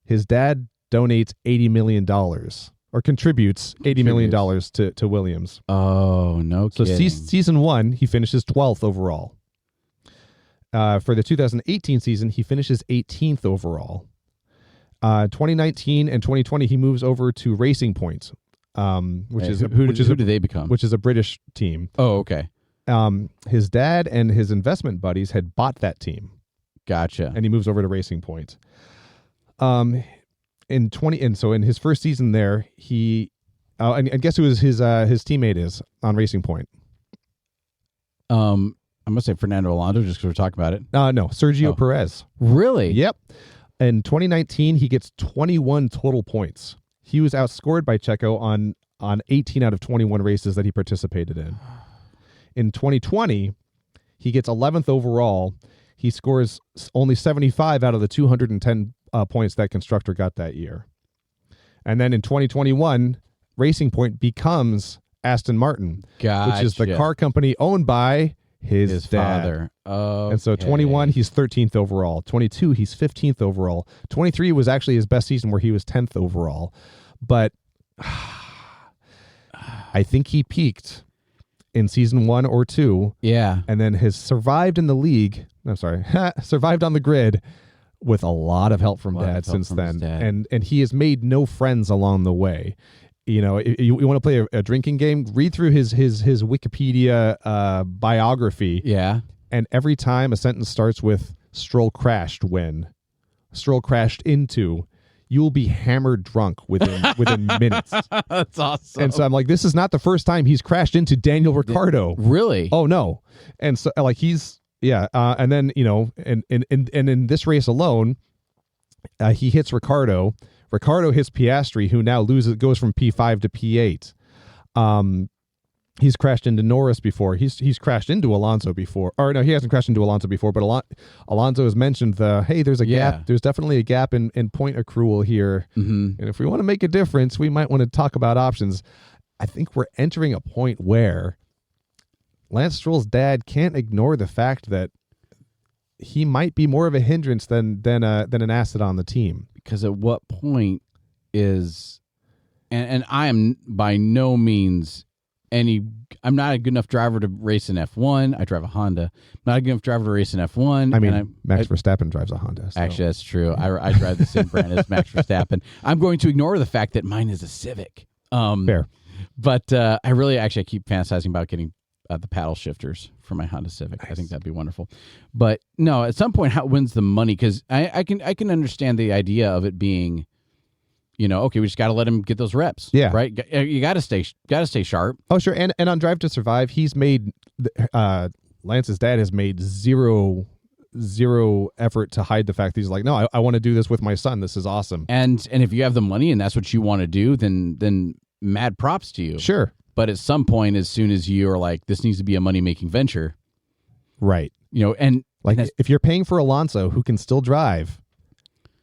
His dad donates $80 million or contributes $80 million to Williams. Oh, no kidding. So season 1, he finishes 12th overall. For the 2018 season, he finishes 18th overall. 2019 and 2020, he moves over to Racing Point, who do they become? Which is a British team. Oh, okay. His dad and his investment buddies had bought that team. Gotcha. And he moves over to Racing Point. In his first season there, he and guess who his teammate is on Racing Point? I'm gonna say Fernando Alonso just because we're talking about it. No, Sergio Perez. Really? Yep. In 2019, he gets 21 total points. He was outscored by Checo on 18 out of 21 races that he participated in. In 2020, he gets 11th overall. He scores only 75 out of the 210 points that Constructor got that year. And then in 2021, Racing Point becomes Aston Martin, which is the car company owned by his dad. Father. Oh, and so 21, he's 13th overall. 22, he's 15th overall. 23 was actually his best season where he was 10th overall. But I think he peaked in season 1 or 2. Yeah. And then has survived in the league. I'm sorry, survived on the grid with a lot of help from dad since then. And he has made no friends along the way. If you want to play a drinking game, read through his Wikipedia biography. Yeah. And every time a sentence starts with Stroll crashed when, Stroll crashed into, you'll be hammered drunk within minutes. That's awesome. And so I'm like, this is not the first time he's crashed into Daniel Ricciardo. Really? Oh no. And so like and then and in this race alone, he hits Ricciardo. Ricciardo hits Piastri, who now goes from P5 to P8. He's crashed into Norris before. He's crashed into Alonso before. Or no, he hasn't crashed into Alonso before, but Alonso has mentioned there's a gap. There's definitely a gap in point accrual here. Mm-hmm. And if we want to make a difference, we might want to talk about options. I think we're entering a point where Lance Stroll's dad can't ignore the fact that he might be more of a hindrance than an asset on the team. Because at what point is, and I am by no means I'm not a good enough driver to race an F1. I drive a Honda. I'm not a good enough driver to race an F1. I mean, Max Verstappen drives a Honda. So. Actually, that's true. I drive the same brand as Max Verstappen. I'm going to ignore the fact that mine is a Civic. Fair. But I keep fantasizing about getting the paddle shifters for my Honda Civic. Nice. I think that'd be wonderful. But no, at some point, when's the money? Because I can understand the idea of it being, okay, we just got to let him get those reps. Yeah. Right. You got to stay sharp. Oh, sure. And on Drive to Survive, he's made, Lance's dad has made zero effort to hide the fact that he's like, no, I want to do this with my son. This is awesome. And if you have the money and that's what you want to do, then mad props to you. Sure. But at some point, as soon as you're like, this needs to be a money-making venture. Right. And like if you're paying for Alonso, who can still drive,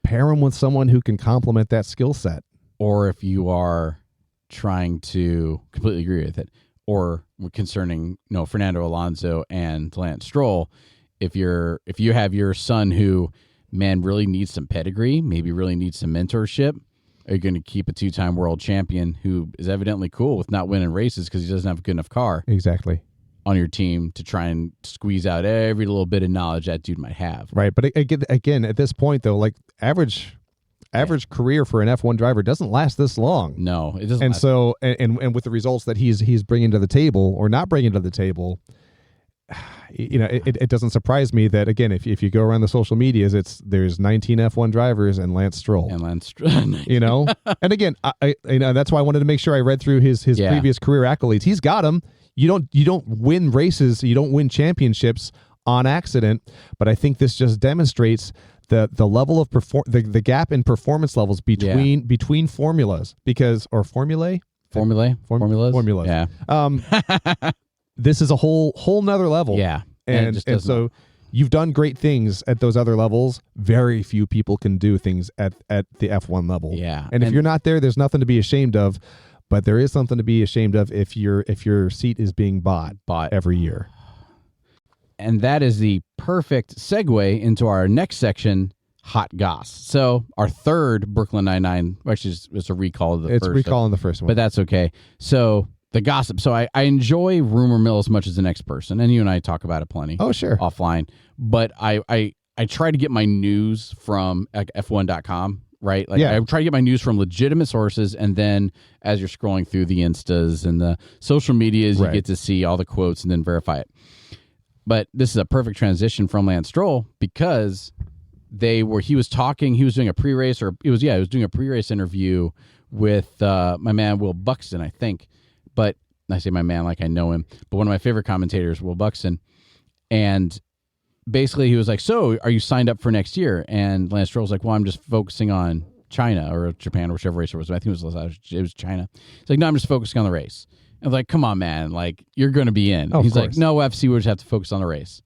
pair him with someone who can complement that skill set. Or if you are trying to completely agree with it, or concerning Fernando Alonso and Lance Stroll, if you have your son who, man, really needs some pedigree, maybe really needs some mentorship, are you going to keep a 2-time world champion who is evidently cool with not winning races because he doesn't have a good enough car? Exactly. On your team to try and squeeze out every little bit of knowledge that dude might have. Right. But again, at this point, though, like average career for an F1 driver doesn't last this long. No, it doesn't. And so, and with the results that he's bringing to the table or not bringing to the table, it doesn't surprise me that, again, if you go around the social medias, there's 19 F1 drivers and Lance Stroll. And again, I that's why I wanted to make sure I read through his previous career accolades. He's got them. You don't win races, you don't win championships on accident, but I think this just demonstrates the level of the gap in performance levels between formulas formulas. Yeah. This is a whole nother level. Yeah. And so you've done great things at those other levels. Very few people can do things at the F1 level. Yeah. And if you're not there's nothing to be ashamed of, but there is something to be ashamed of if your seat is being bought every year. And that is the perfect segue into our next section, Hot Goss. So our third Brooklyn Nine-Nine, actually it's a recall of the first. It's recalling the first one. But that's okay. So the gossip. So I enjoy rumor mill as much as the next person, and you and I talk about it plenty. Oh, sure. Offline. But I try to get my news from F1.com, right? Like I try to get my news from legitimate sources, and then as you're scrolling through the Instas and the social medias, you get to see all the quotes and then verify it. But this is a perfect transition from Lance Stroll because he was doing a pre-race, or he was doing a pre-race interview with my man Will Buxton, I think. But I say my man like I know him, but one of my favorite commentators, Will Buxton, and basically he was like, so are you signed up for next year? And Lance Stroll's like, well, I'm just focusing on China or Japan or whichever race it was. I think it was China. He's like, no, I'm just focusing on the race. I was like, come on, man. Like, you're going to be in. He's like, no, FC, we just have to focus on the race.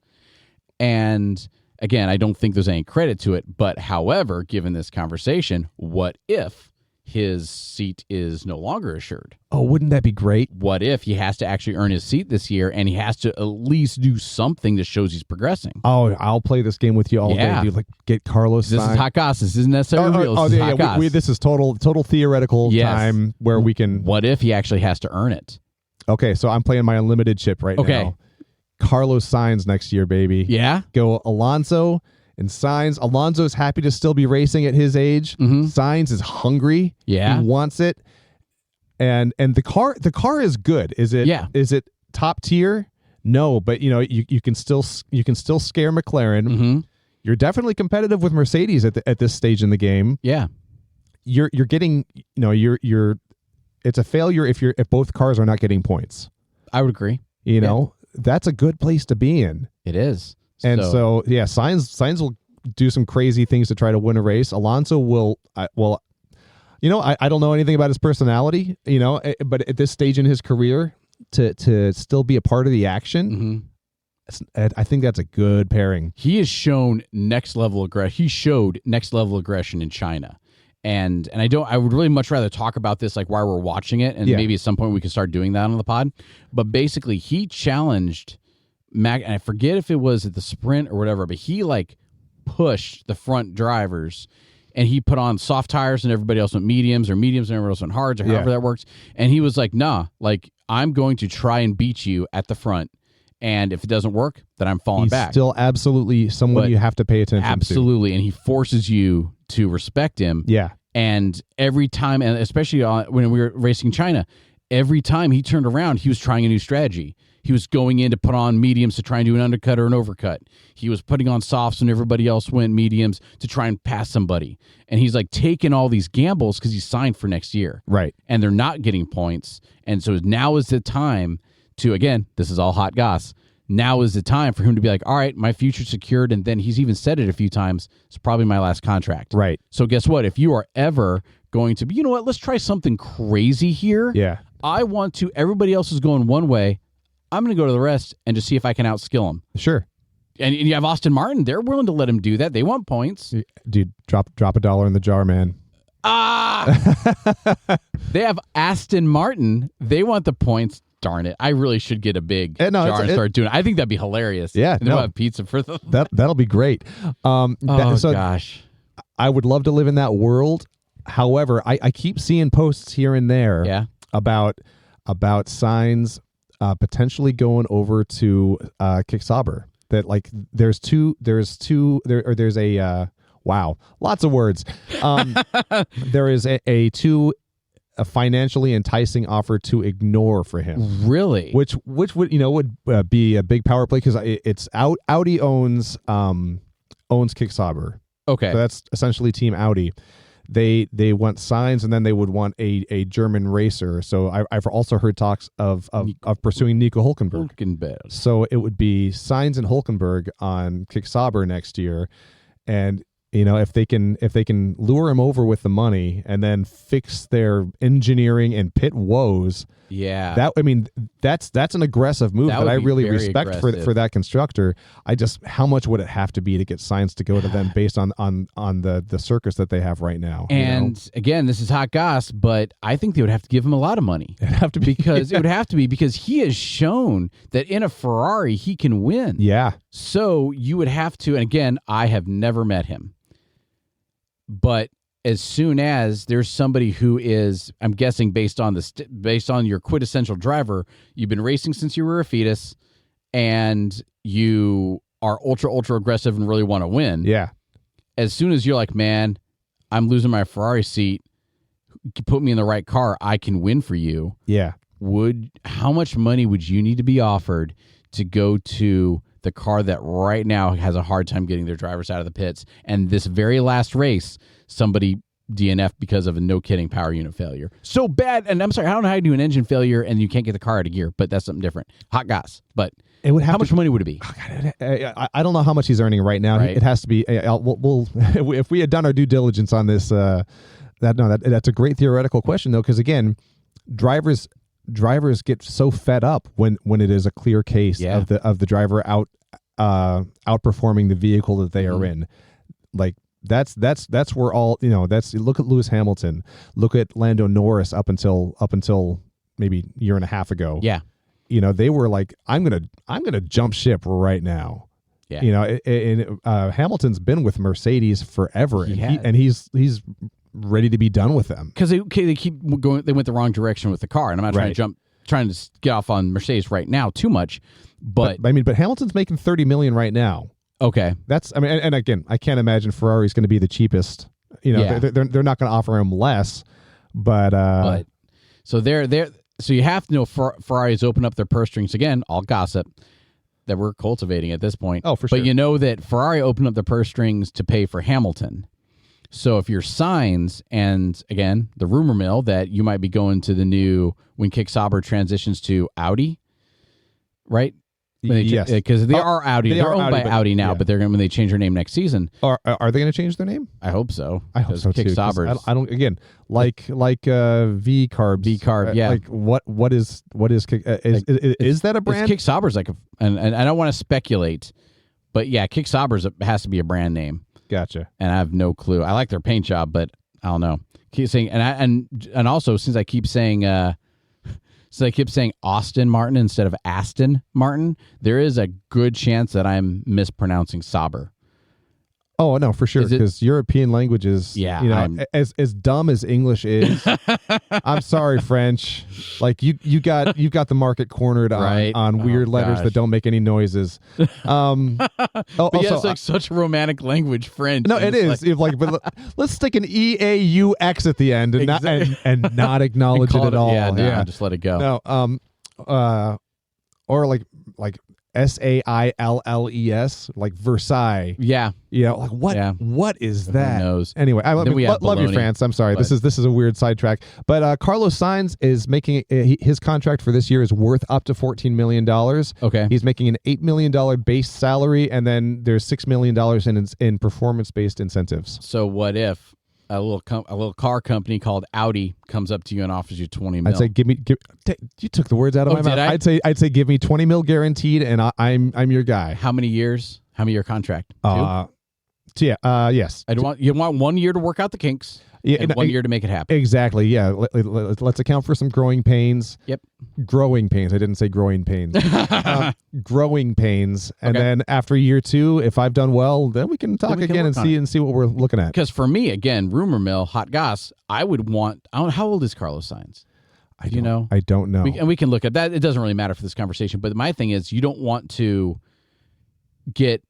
And again, I don't think there's any credit to it. But however, given this conversation, what if his seat is no longer assured? Oh, wouldn't that be great? What if he has to actually earn his seat this year and he has to at least do something that shows he's progressing? Oh, I'll play this game with you all day, dude. Like, get Carlos This signed. is hot goss. This isn't necessarily real. This is total theoretical time where we can... What if he actually has to earn it? Okay, so I'm playing my unlimited chip right now. Carlos Sainz next year, baby. Yeah? Go Alonso and Sainz. Alonso's happy to still be racing at his age. Mm-hmm. Sainz is hungry. Yeah. He wants it. And the car is good. Is it top tier? No, but you can still scare McLaren. Mm-hmm. You're definitely competitive with Mercedes at this stage in the game. Yeah. You're getting, it's a failure if both cars are not getting points. I would agree. That's a good place to be in. It is. And so Sainz will do some crazy things to try to win a race. Alonso will, I don't know anything about his personality, but at this stage in his career, to still be a part of the action. I think that's a good pairing. He has shown next level aggression. He showed next level aggression in China. And I would really much rather talk about this like while we're watching it, and maybe at some point we can start doing that on the pod. But basically, he challenged Mac, and I forget if it was at the sprint or whatever, but he like pushed the front drivers, and he put on soft tires, and everybody else went mediums, or mediums and everybody else went hards, or however that works. And he was like, "Nah, like I'm going to try and beat you at the front, and if it doesn't work, then I'm falling back." Still, absolutely someone you have to pay attention to. Absolutely, and he forces you to respect him. Yeah. And every time, and especially when we were racing China, every time he turned around, he was trying a new strategy. He was going in to put on mediums to try and do an undercut or an overcut. He was putting on softs when everybody else went mediums to try and pass somebody. And he's like taking all these gambles because he's signed for next year. Right. And they're not getting points. And so now is the time to, again, this is all hot goss. Now is the time for him to be like, all right, my future's secured. And then he's even said it a few times. It's probably my last contract. Right. So guess what? If you are ever going to be, you know what, let's try something crazy here. Yeah. I want to, everybody else is going one way. I'm going to go to the rest and just see if I can outskill him. Sure. And you have Austin Martin. They're willing to let him do that. They want points. Dude, drop $1 in the jar, man. They have Aston Martin. They want the points. Darn it. I really should get a big jar and start doing it. I think that'd be hilarious. Yeah. They'll have pizza for them. That'll be great. Gosh. I would love to live in that world. However, I keep seeing posts here and there about signs potentially going over to Kick Sauber. That like there's a wow, lots of words. There is a financially enticing offer to ignore for him. Really? Which would be a big power play because it's Audi owns Kick Sauber. Okay. So that's essentially Team Audi. They want signs, and then they would want a German racer. So I've also heard talks of pursuing Nico Hülkenberg. So it would be signs and Hülkenberg on Kick Sauber next year, and if they can lure him over with the money and then fix their engineering and pit woes. Yeah, that's an aggressive move that I really respect for that constructor. How much would it have to be to get signs to go to them based on the circus that they have right now? And again, this is hot goss, but I think they would have to give him a lot of money. It'd have to be because he has shown that in a Ferrari he can win. Yeah. So you would have to, and again, I have never met him, but as soon as there's somebody who is, I'm guessing based on your quintessential driver, you've been racing since you were a fetus, and you are ultra aggressive and really want to win. Yeah. As soon as you're like, man, I'm losing my Ferrari seat, put me in the right car, I can win for you. Yeah. How much money would you need to be offered to go to the car that right now has a hard time getting their drivers out of the pits, and this very last race, somebody DNF'd because of a no-kidding power unit failure? So bad, and I'm sorry, I don't know how you do an engine failure and you can't get the car out of gear, but that's something different. Hot goss. But how much money would it be? I don't know how much he's earning right now. Right. It has to be. We'll if we had done our due diligence on this, that's a great theoretical question though, because again, drivers get so fed up when it is a clear case of the driver outperforming the vehicle that they are in. Like that's where all look at Lewis Hamilton, look at Lando Norris up until maybe a year and a half ago. Yeah. They were like, I'm gonna jump ship right now. Yeah. Hamilton's been with Mercedes forever, and he's ready to be done with them because they keep going. They went the wrong direction with the car, and I'm not trying to get off on Mercedes right now too much, but Hamilton's making $30 million right now. Okay, and again, I can't imagine Ferrari's going to be the cheapest. They're not going to offer him less, but so they're so you have to know Ferrari's opened up their purse strings again. All gossip that we're cultivating at this point. Oh, for sure. But you know that Ferrari opened up the purse strings to pay for Hamilton. So if you're Sainz, and again, the rumor mill that you might be going to the new when Kick Sauber transitions to Audi, right? Yes, because they are Audi. They're owned by Audi now, but they're going when they change their name next season. Are they going to change their name? I hope so. I hope so Kick too. Saubers. I don't again like V Carbs. V Carb, yeah. Like what is is that a brand? Kick Saubers and I don't want to speculate, but yeah, Kick Saubers has to be a brand name. Gotcha. And I have no clue. I like their paint job, but I don't know. Keep saying and also since I keep saying Austin Martin instead of Aston Martin, there is a good chance that I'm mispronouncing Sauber. Oh no, for sure, because European languages, as dumb as English is. I'm sorry, French. Like you've got the market cornered on weird letters that don't make any noises. But it's like such a romantic language, French. No, it is. But let's stick an EAUX at the end and not acknowledge it at all. Yeah, just let it go. No, or like SAILLES, like Versailles. Yeah. Like what? Yeah. What is that? Who knows? Anyway, I love you, France. I'm sorry. This is a weird sidetrack. But Carlos Sainz is making his contract for this year is worth up to $14 million. Okay. He's making an $8 million base salary, and then there's $6 million in performance-based incentives. So what if a little car company called Audi comes up to you and offers you $20 million? I'd say you took the words out of my mouth. I'd say give me $20 million guaranteed, and I'm your guy. How many years? How many year contract? Yes. You want 1 year to work out the kinks. Yeah, and 1 year to make it happen. Exactly. Yeah. Let's account for some growing pains. Yep. Growing pains. I didn't say growing pains. Growing pains, and then after year 2, if I've done well, then we can talk again and see what we're looking at. Because for me, again, rumor mill, hot goss. I would want. How old is Carlos Sainz? I don't know. We can look at that. It doesn't really matter for this conversation. But my thing is, you don't want to get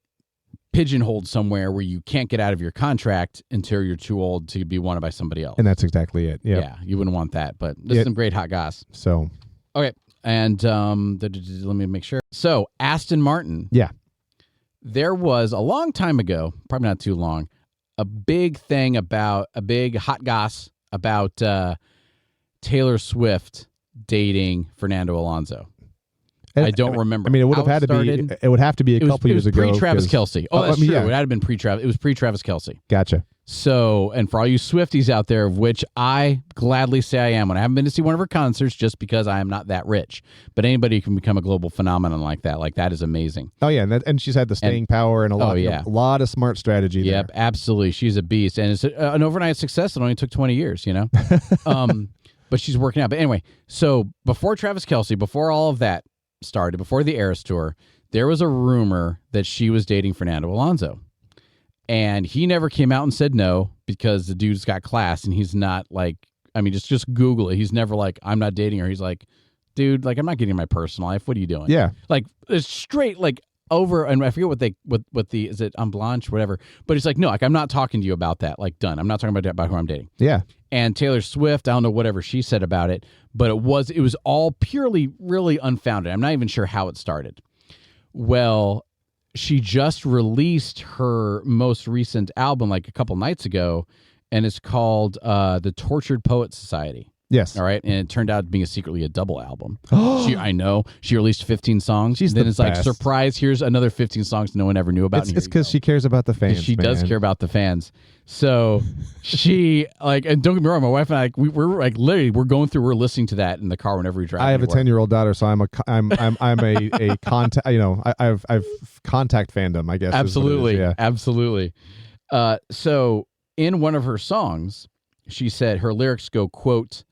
pigeonholed somewhere where you can't get out of your contract until you're too old to be wanted by somebody else. And that's exactly it. Yep. Yeah, you wouldn't want that. But this is some great hot goss. So, okay, and let me make sure. So, Aston Martin. Yeah. There was a long time ago, probably not too long, a big hot goss about Taylor Swift dating Fernando Alonso. I don't remember. I mean, it would have had to be. It would have to be a couple years ago. Pre-Travis Kelce. Oh, that's true. Yeah. It had been pre-Travis. It was pre-Travis Kelce. Gotcha. So, and for all you Swifties out there, of which I gladly say I am, when I haven't been to see one of her concerts, just because I am not that rich. But anybody can become a global phenomenon like that. Like that is amazing. Oh yeah, and she's had the staying power and a lot of smart strategy. Yep, there. Absolutely. She's a beast, and it's an overnight success. It only took 20 years. But she's working out. But anyway, so before Travis Kelce, before all of that started, before the Eras Tour, there was a rumor that she was dating Fernando Alonso. And he never came out and said no, because the dude's got class, and he's not like, I mean, just Google it. He's never like, I'm not dating her. He's like, dude, like, I'm not getting in my personal life. What are you doing? Yeah. Like, it's straight, like, over, and I forget what the, is it en blanche, whatever. But he's like, no, like, I'm not talking to you about that. Like, done. I'm not talking about who I'm dating. Yeah. And Taylor Swift, I don't know whatever she said about it, but it was all purely really unfounded. I'm not even sure how it started. Well, she just released her most recent album like a couple nights ago, and it's called The Tortured Poet Society. Yes. All right. And it turned out being secretly a double album. I know. She released 15 songs. Then it's like, surprise, here's another 15 songs no one ever knew about. It's because she cares about the fans. She does care about the fans. So she, like, and don't get me wrong, my wife and I, we're like, literally, we're listening to that in the car whenever we drive. I have a 10-year-old daughter, so I'm a contact, I've contact fandom, I guess. Absolutely. Yeah. Absolutely. So in one of her songs, she said, her lyrics go, quote,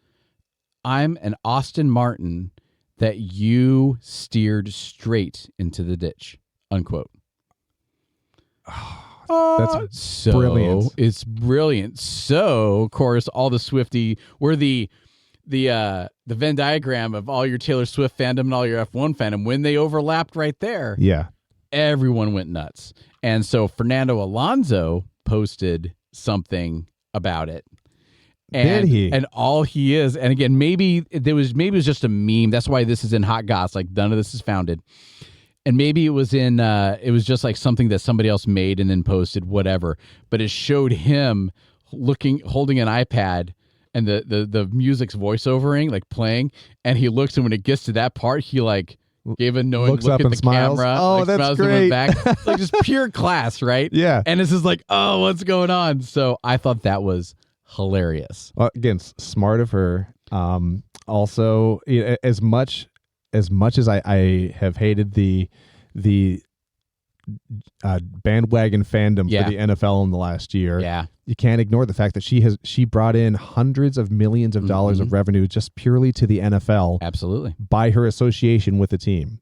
"I'm an Aston Martin that you steered straight into the ditch," unquote. That's brilliant. It's brilliant. So, of course, all the Swiftie, we're the Venn diagram of all your Taylor Swift fandom and all your F1 fandom. When they overlapped right there, yeah, everyone went nuts. And so Fernando Alonso posted something about it. Did he? And all he is, and again, maybe it was just a meme. That's why this is in hot goss. Like, none of this is founded. And maybe it was just like something that somebody else made and then posted, whatever. But it showed him holding an iPad, and the music's voiceovering, like playing, and he looks, and when it gets to that part, he like gave a knowing looks look up at and the smiles. camera. Oh, like, that's smiles and great. went back. Like just pure class, right? Yeah. And this is like, oh, what's going on? So I thought that was hilarious. Again, smart of her. Also, as much as I have hated the bandwagon fandom for the NFL in the last year, you can't ignore the fact that she brought in hundreds of millions of dollars of revenue just purely to the NFL. Absolutely. By her association with the team.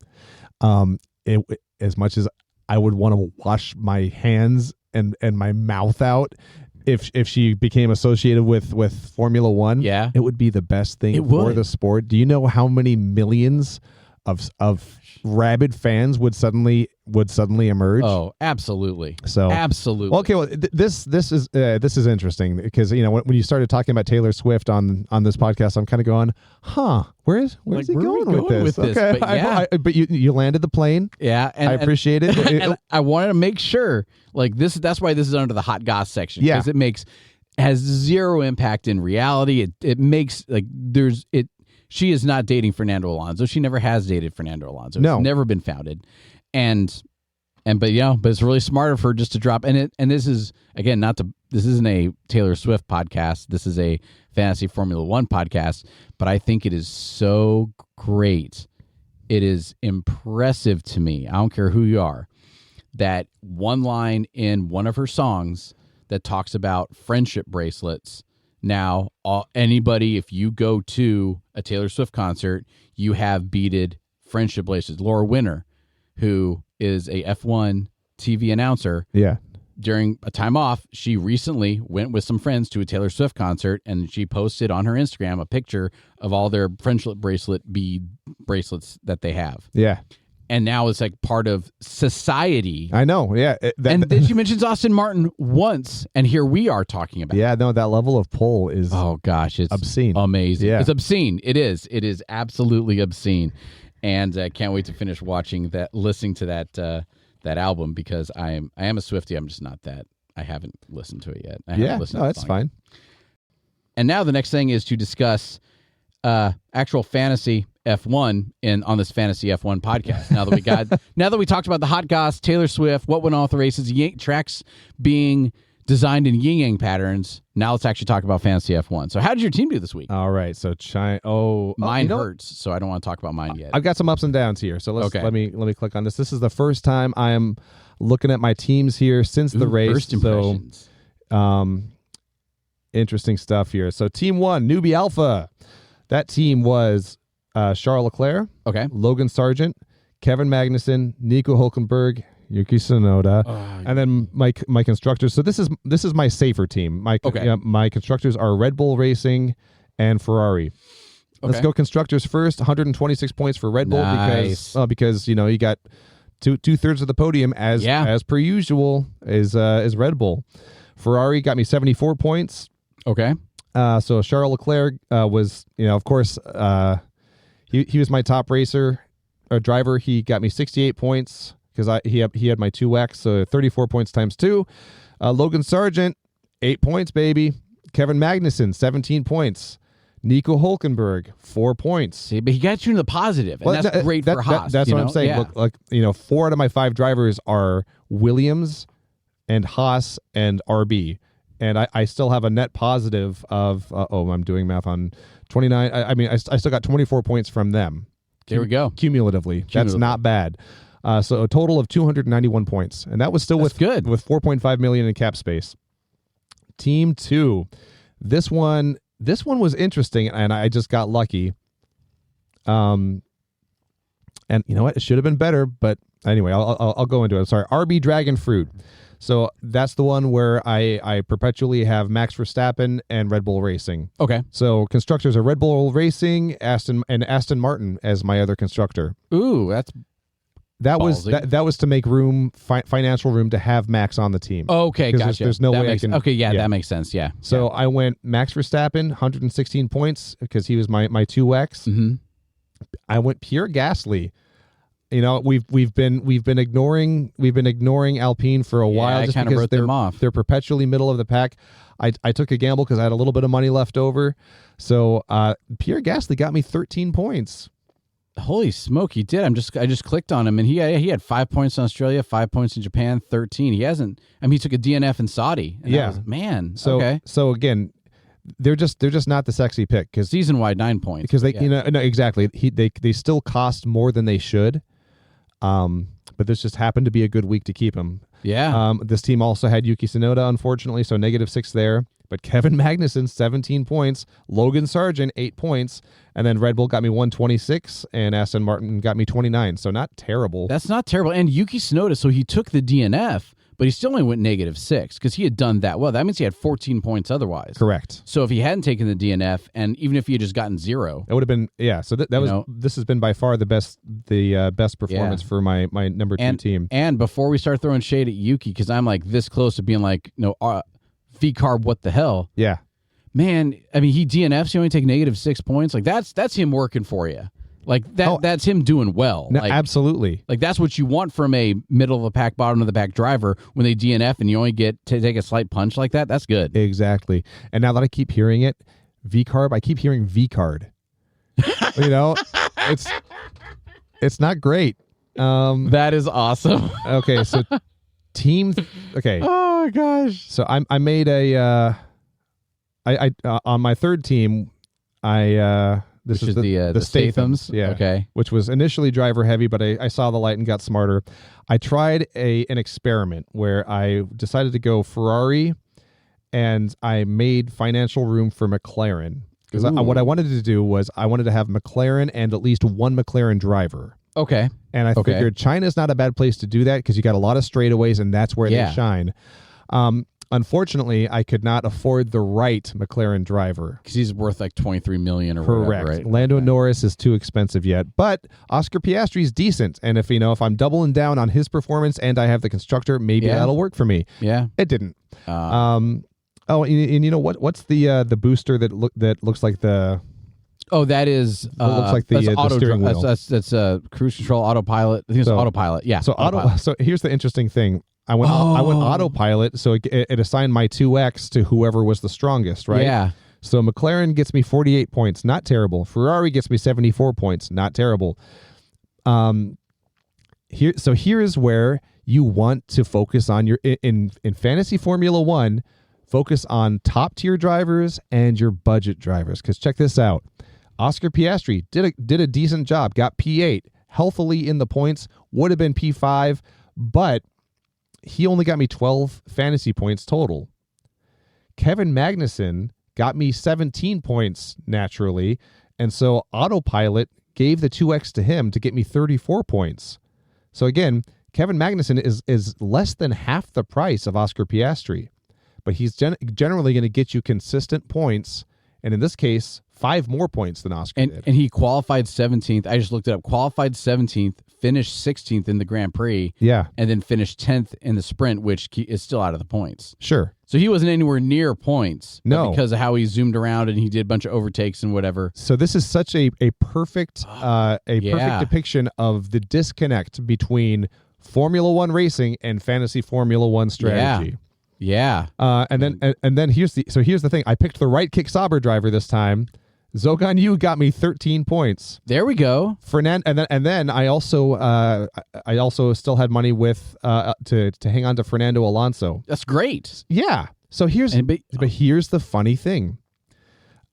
As much as I would want to wash my hands and my mouth out if she became associated with Formula One, it would be the best thing for the sport. Do you know how many millions of rabid fans would suddenly emerge? Oh, absolutely. So absolutely. Well, okay. Well, this is interesting because when you started talking about Taylor Swift on this podcast, I'm kind of going, where's he going with this? Okay, but you landed the plane. Yeah, and I appreciate it. And I wanted to make sure, like this. That's why this is under the hot goss section. Yeah, because has zero impact in reality. It makes like there's it. She is not dating Fernando Alonso. She never has dated Fernando Alonso. No. It's never been founded. But it's really smart of her just to drop. And this is, again, this isn't a Taylor Swift podcast. This is a Fantasy Formula One podcast. But I think it is so great. It is impressive to me. I don't care who you are. That one line in one of her songs that talks about friendship bracelets. Now, anybody, if you go to a Taylor Swift concert, you have beaded friendship bracelets. Laura Winner, who is a F1 TV announcer, during a time off, she recently went with some friends to a Taylor Swift concert, and she posted on her Instagram a picture of all their friendship bead bracelets that they have. Yeah. And now it's like part of society. I know, yeah. And then she mentions Aston Martin once, and here we are talking about it. Yeah, no, that level of pull is it's obscene. Amazing. Yeah. It's obscene. It is. It is absolutely obscene. And I can't wait to finish listening to that album because I am a Swiftie. I'm just not that. I haven't listened to it yet. That's fine. And now the next thing is to discuss actual fantasy F1 on this Fantasy F1 podcast. Now that we talked about the hot goss, Taylor Swift, what went on with the races, tracks being designed in yin yang patterns. Now let's actually talk about Fantasy F1. So how did your team do this week? All right, so mine hurts, so I don't want to talk about mine yet. I've got some ups and downs here, so let me click on this. This is the first time I am looking at my teams here since the race. First impressions. So, interesting stuff here. So Team 1, Newbie Alpha. That team was Charles Leclerc, Logan Sargent, Kevin Magnussen, Nico Hülkenberg, Yuki Tsunoda, and then my constructors. So this is my safer team. My constructors are Red Bull Racing and Ferrari. Let's go constructors first. 126 points for Red Bull because you got two-thirds of the podium as per usual is Red Bull. Ferrari got me 74 points. Okay. So Charles Leclerc was, of course, he was my top driver. He got me 68 points because he had my 2X, so 34 points times 2. Logan Sargent, 8 points, baby. Kevin Magnussen, 17 points. Nico Hülkenberg, 4 points. See, but he got you in the positive, and that's great for Haas. That's what I'm saying. Yeah. Look, 4 out of my 5 drivers are Williams and Haas and RB. And I still have a net positive of, I'm doing math on 29. I still got 24 points from them. There we go. Cumulatively. That's not bad. So a total of 291 points. And that was still with 4.5 million in cap space. Team 2. This one was interesting, and I just got lucky. And you know what? It should have been better, but anyway, I'll go into it. Sorry, RB Dragon Fruit. So that's the one where I perpetually have Max Verstappen and Red Bull Racing. Okay. So constructors are Red Bull Racing, Aston Martin as my other constructor. Ooh, that was to make room, financial room to have Max on the team. Okay, gotcha. There's no way I can. Okay, that makes sense. Yeah. So I went Max Verstappen, 116 points because he was my 2X. Mm-hmm. I went Pierre Gasly. We've been ignoring Alpine for a while just because they're perpetually middle of the pack. I took a gamble because I had a little bit of money left over. So Pierre Gasly got me 13 points. Holy smoke, he did. I just clicked on him, and he had 5 points in Australia, 5 points in Japan, 13. He hasn't. I mean, he took a DNF in Saudi. And Yeah, man. So okay. So again, they're just not the sexy pick because season wide 9 points because they no exactly they still cost more than they should. But this just happened to be a good week to keep him. Yeah. This team also had Yuki Tsunoda, unfortunately, so -6 there. But Kevin Magnussen, 17 points. Logan Sargent, 8 points. And then Red Bull got me 126, and Aston Martin got me 29. So not terrible. That's not terrible. And Yuki Tsunoda, so he took the DNF, but he still only went -6 because he had done that well. That means he had 14 points otherwise. Correct. So if he hadn't taken the DNF, and even if he had just gotten 0, it would have been So this has been by far the best performance for my number 2 team. And before we start throwing shade at Yuki, because I'm like this close to being like, V-carb, what the hell? Yeah. Man, I mean, he DNFs, you only take -6 points. Like, that's him working for you. Like, that's him doing well. No, like, absolutely. Like, that's what you want from a middle-of-the-pack, bottom-of-the-pack driver when they DNF and you only get to take a slight punch like that. That's good. Exactly. And now that I keep hearing it, V-carb, I keep hearing V-card. It's not great. That is awesome. Okay, so team. Okay. Oh gosh. So I made a. I on my third team. This is the Stathams. Yeah. Okay. Which was initially driver heavy, but I saw the light and got smarter. I tried an experiment where I decided to go Ferrari, and I made financial room for McLaren because what I wanted to do was I wanted to have McLaren and at least one McLaren driver. Okay. And I figured China's not a bad place to do that because you got a lot of straightaways, and that's where they shine. Unfortunately, I could not afford the right McLaren driver because he's worth like $23 million or Correct. whatever. Right? Lando Norris is too expensive yet, but Oscar Piastri's decent, and if I'm doubling down on his performance and I have the constructor, maybe that'll work for me. Yeah, it didn't. And you know what? What's the booster that looks like the? Oh, that is looks like the steering wheel. That's cruise control, autopilot. I think it's autopilot. Yeah. So So here's the interesting thing. I went autopilot, so it assigned my 2X to whoever was the strongest, right? Yeah. So McLaren gets me 48 points, not terrible. Ferrari gets me 74 points, not terrible. Here is where you want to focus on your in fantasy Formula 1, focus on top tier drivers and your budget drivers. Because check this out. Oscar Piastri did a decent job, got P8, healthily in the points, would have been P5, but he only got me 12 fantasy points total. Kevin Magnussen got me 17 points naturally, and so autopilot gave the 2X to him to get me 34 points. So again, Kevin Magnussen is less than half the price of Oscar Piastri, but he's generally going to get you consistent points, and in this case, 5 more points than Oscar did. And he qualified 17th. I just looked it up. Qualified 17th, finished 16th in the Grand Prix. Yeah. And then finished 10th in the sprint, which is still out of the points. Sure. So he wasn't anywhere near points. No. Because of how he zoomed around and he did a bunch of overtakes and whatever. So this is such a perfect perfect depiction of the disconnect between Formula 1 racing and fantasy Formula 1 strategy. Yeah. And then here's the thing. I picked the right Kick Sauber driver this time. Zogan Yu got me 13 points. There we go. And then I also still had money with to hang on to Fernando Alonso. That's great. Yeah. So here's the funny thing.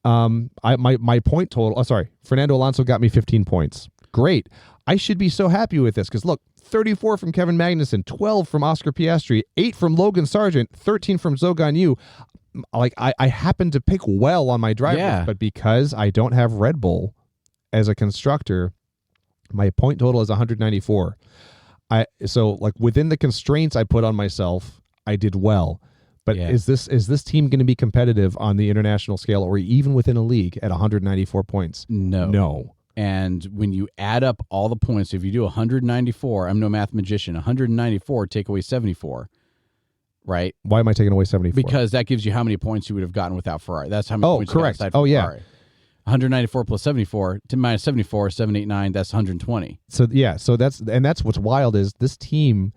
My point total. Oh, sorry. Fernando Alonso got me 15 points. Great. I should be so happy with this because look, 34 from Kevin Magnussen, 12 from Oscar Piastri, 8 from Logan Sargent, 13 from Zogan Yu. Like I happen to pick well on my drivers, but because I don't have Red Bull as a constructor, my point total is 194. So like within the constraints I put on myself, I did well. But is this team going to be competitive on the international scale or even within a league at 194 points? No. And when you add up all the points, if you do 194, I'm no math magician, 194 take away 74. Right? Why am I taking away 74? Because that gives you how many points you would have gotten without Ferrari. That's how many points you got aside from Ferrari. 194 plus 74 to minus 74, 789, that's 120. So that's what's wild is this team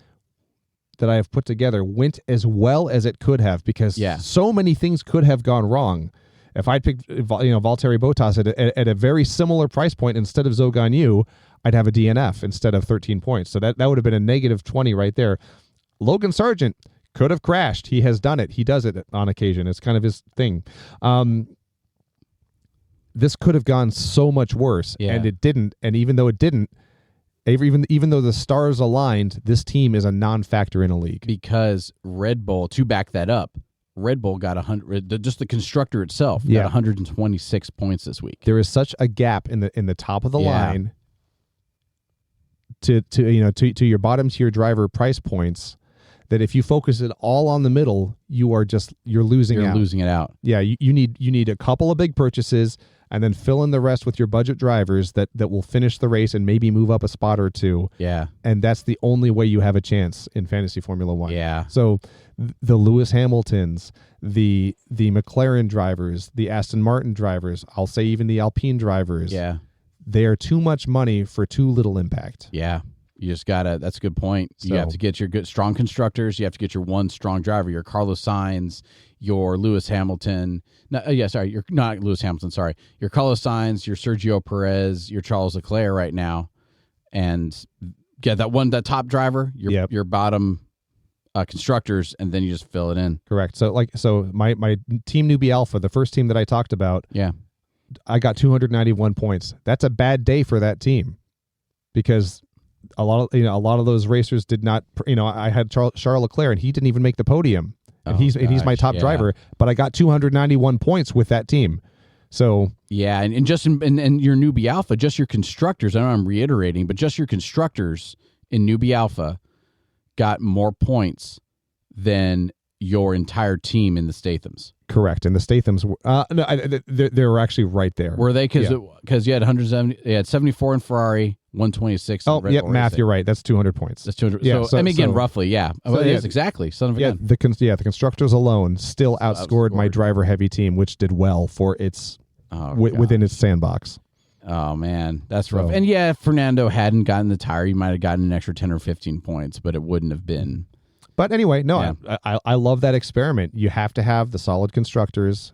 that I have put together went as well as it could have because so many things could have gone wrong. If I'd picked Valtteri Bottas at a very similar price point instead of Zhou Guanyu, I'd have a DNF instead of 13 points. So that would have been a negative 20 right there. Logan Sargent could have crashed. He has done it. He does it on occasion. It's kind of his thing. This could have gone so much worse, and it didn't. And even though it didn't, even though the stars aligned, this team is a non-factor in a league. Because Red Bull, to back that up, Red Bull got 100. Just the constructor itself got 126 points this week. There is such a gap in the top of the line to your bottom tier driver price points, that if you focus it all on the middle, you're losing out. You're losing it out. Yeah, you need a couple of big purchases, and then fill in the rest with your budget drivers that will finish the race and maybe move up a spot or two. Yeah. And that's the only way you have a chance in fantasy Formula One. Yeah. So the Lewis Hamiltons, the McLaren drivers, the Aston Martin drivers, I'll say even the Alpine drivers. Yeah. They are too much money for too little impact. Yeah. You just gotta. That's a good point. So, you have to get your good, strong constructors. You have to get your one strong driver, your Carlos Sainz, your Lewis Hamilton. You're not Lewis Hamilton. Sorry, your Carlos Sainz, your Sergio Perez, your Charles Leclerc right now, and get that top driver, your bottom constructors, and then you just fill it in. Correct. So my team Newbie Alpha, the first team that I talked about, I got 291 points. That's a bad day for that team, because a lot of those racers did not. I had Charles Leclerc, and he didn't even make the podium, and he's my top driver. But I got 291 points with that team. So and just in your Newbie Alpha, just your constructors. I know I'm reiterating, but just your constructors in Newbie Alpha got more points than your entire team in the Stathams. Correct, and the Stathams, they were actually right there. Were they? Because you had 170, you had 74 in Ferrari, 126. Oh, yeah, math. You're right. That's 200 points. That's 200. Yeah, so, I mean, again, roughly, yes, exactly. Son of a gun. The constructors alone still outscored my driver heavy team, which did well for its within its sandbox. Oh man, that's rough. And if Fernando hadn't gotten the tire, you might have gotten an extra 10 or 15 points, but it wouldn't have been. But anyway, no, I love that experiment. You have to have the solid constructors.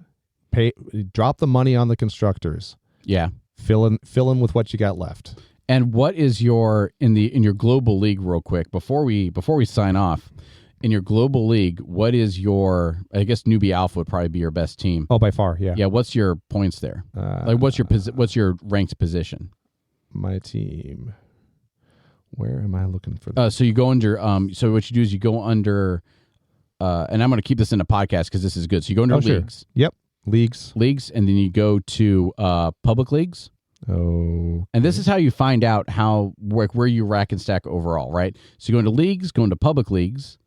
Drop the money on the constructors. Yeah, fill in with what you got left. And what is your in your global league, real quick, before we sign off? In your global league, what is your? I guess Newbie Alpha would probably be your best team. Oh, by far, yeah. Yeah, what's your points there? What's your ranked position? My team. Where am I looking for that? So you go under. So what you do is you go under. And I'm going to keep this in a podcast because this is good. So you go under leagues. Sure. Yep, leagues, and then you go to public leagues. Oh. And this is how you find out where you rack and stack overall, right? So you go into leagues, go into public leagues,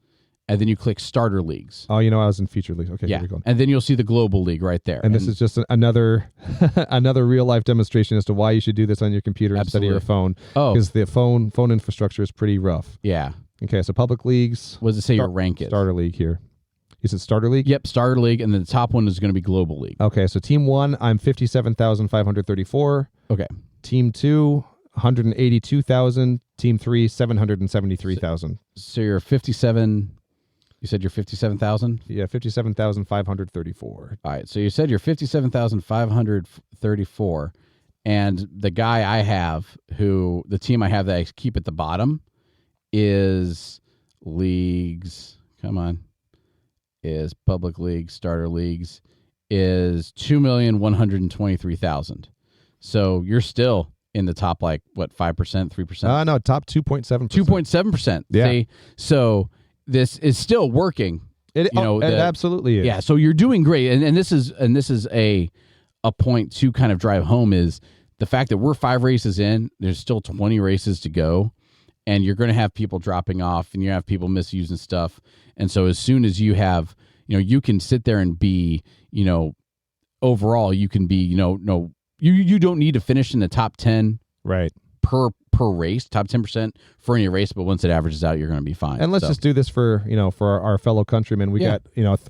and then you click starter leagues. Oh, I was in featured leagues. Okay, here we go. And then you'll see the global league right there. And this is just another real life demonstration as to why you should do this on your computer instead of your phone. Oh, because the phone infrastructure is pretty rough. Yeah. Okay, so public leagues. What does it say your rank is? Starter league here. You said starter league? Yep, starter league, and then the top one is going to be global league. Okay, so team 1, I'm 57,534. Okay. Team 2, 182,000. Team 3, 773,000. So you're 57. You said you're 57,000? Yeah, 57,534. All right, so you said you're 57,534, and the guy I have, the team I have that I keep at the bottom is leagues. Come on. Is public leagues, starter leagues, is 2,123,000. So you're still in the top, 5%, 3%? No, top 2.7%. 2.7%. Yeah. See? So this is still working. It absolutely is. Yeah, so you're doing great. And this is a point to kind of drive home is the fact that we're 5 races in, there's still 20 races to go, and you're going to have people dropping off, and you have people misusing stuff. And so as soon as you have, you can sit there and be, overall, you can be, you don't need to finish in the top 10 right per race, top 10% for any race, but once it averages out, you're going to be fine. And let's just do this for our fellow countrymen. We got,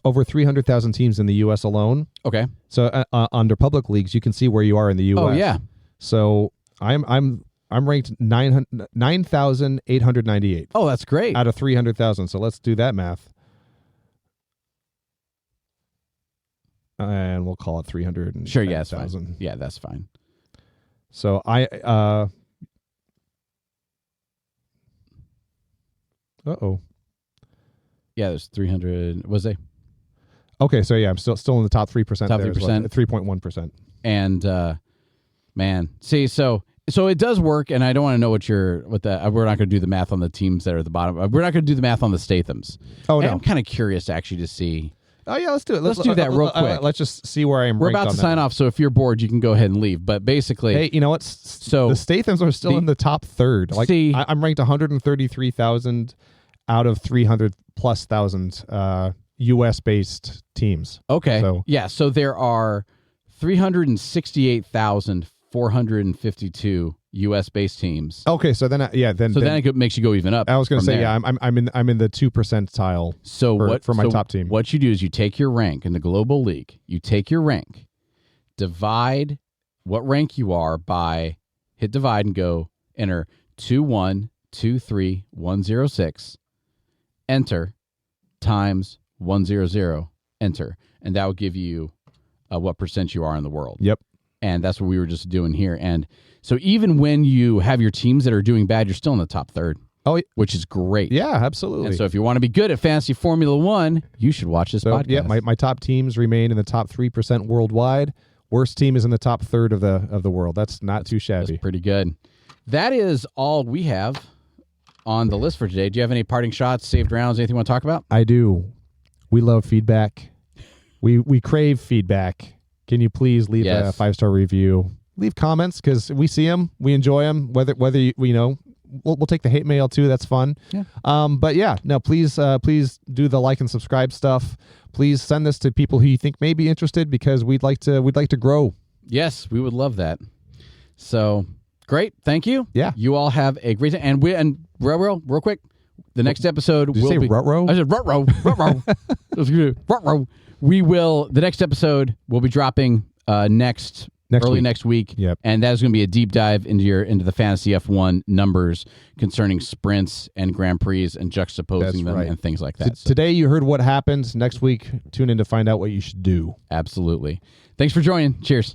over 300,000 teams in the U.S. alone. Okay. So under public leagues, you can see where you are in the U.S. Oh, yeah. So I'm ranked 9,898. Oh, that's great. Out of 300,000. So let's do that math. and we'll call it 300. Sure, yeah, that's fine. Yeah, that's fine. So Yeah, there's 300. Was they? Okay, so yeah, I'm still in the top 3%. Top 3%, 3.1%. And man, see, so it does work, and I don't want to know we're not going to do the math on the teams that are at the bottom. We're not going to do the math on the Stathams. Oh, no. I'm kind of curious actually to see. Oh yeah, let's do it. Let's do that real quick. Let's just see where I am. We're about to sign off, so if you're bored, you can go ahead and leave. But basically, hey, you know what? So the Stathams are still in the top third. Like, I'm ranked 133,000 out of 300,000+ U.S. based teams. Okay. So, yeah. So there are 368,452 U.S. based teams. Okay. So then, then it makes you go even up. I was going to say, there. I'm in the 2 percentile. So for my top team. What you do is you take your rank in the global league. You take your rank, divide what rank you are by, hit divide and go enter 2123106. Enter times 100, enter, and that will give you what percent you are in the world. Yep. And that's what we were just doing here. And so even when you have your teams that are doing bad, you're still in the top third. Oh, which is great. Yeah, absolutely. And so if you want to be good at Fantasy Formula One, you should watch this podcast. Yeah, my top teams remain in the top 3% worldwide. Worst team is in the top third of the world. That's not too shabby. That's pretty good. That is all we have on the list for today. Do you have any parting shots, saved rounds, anything you want to talk about? I do. We love feedback. We crave feedback. Can you please leave a 5-star review? Leave comments because we see them, we enjoy them. Whether we'll take the hate mail too. That's fun. Yeah. But yeah, no. Please do the like and subscribe stuff. Please send this to people who you think may be interested because we'd like to grow. Yes, we would love that. So great, thank you. Yeah. You all have a great day. And real quick. The next episode Did you say Rut-row? I said Rut-row. Rut-row. The next episode will be dropping next week. Yep. And that is going to be a deep dive into the fantasy F1 numbers concerning sprints and Grand Prix and juxtaposing them and things like that. Today you heard what happened. Next week, tune in to find out what you should do. Absolutely. Thanks for joining. Cheers.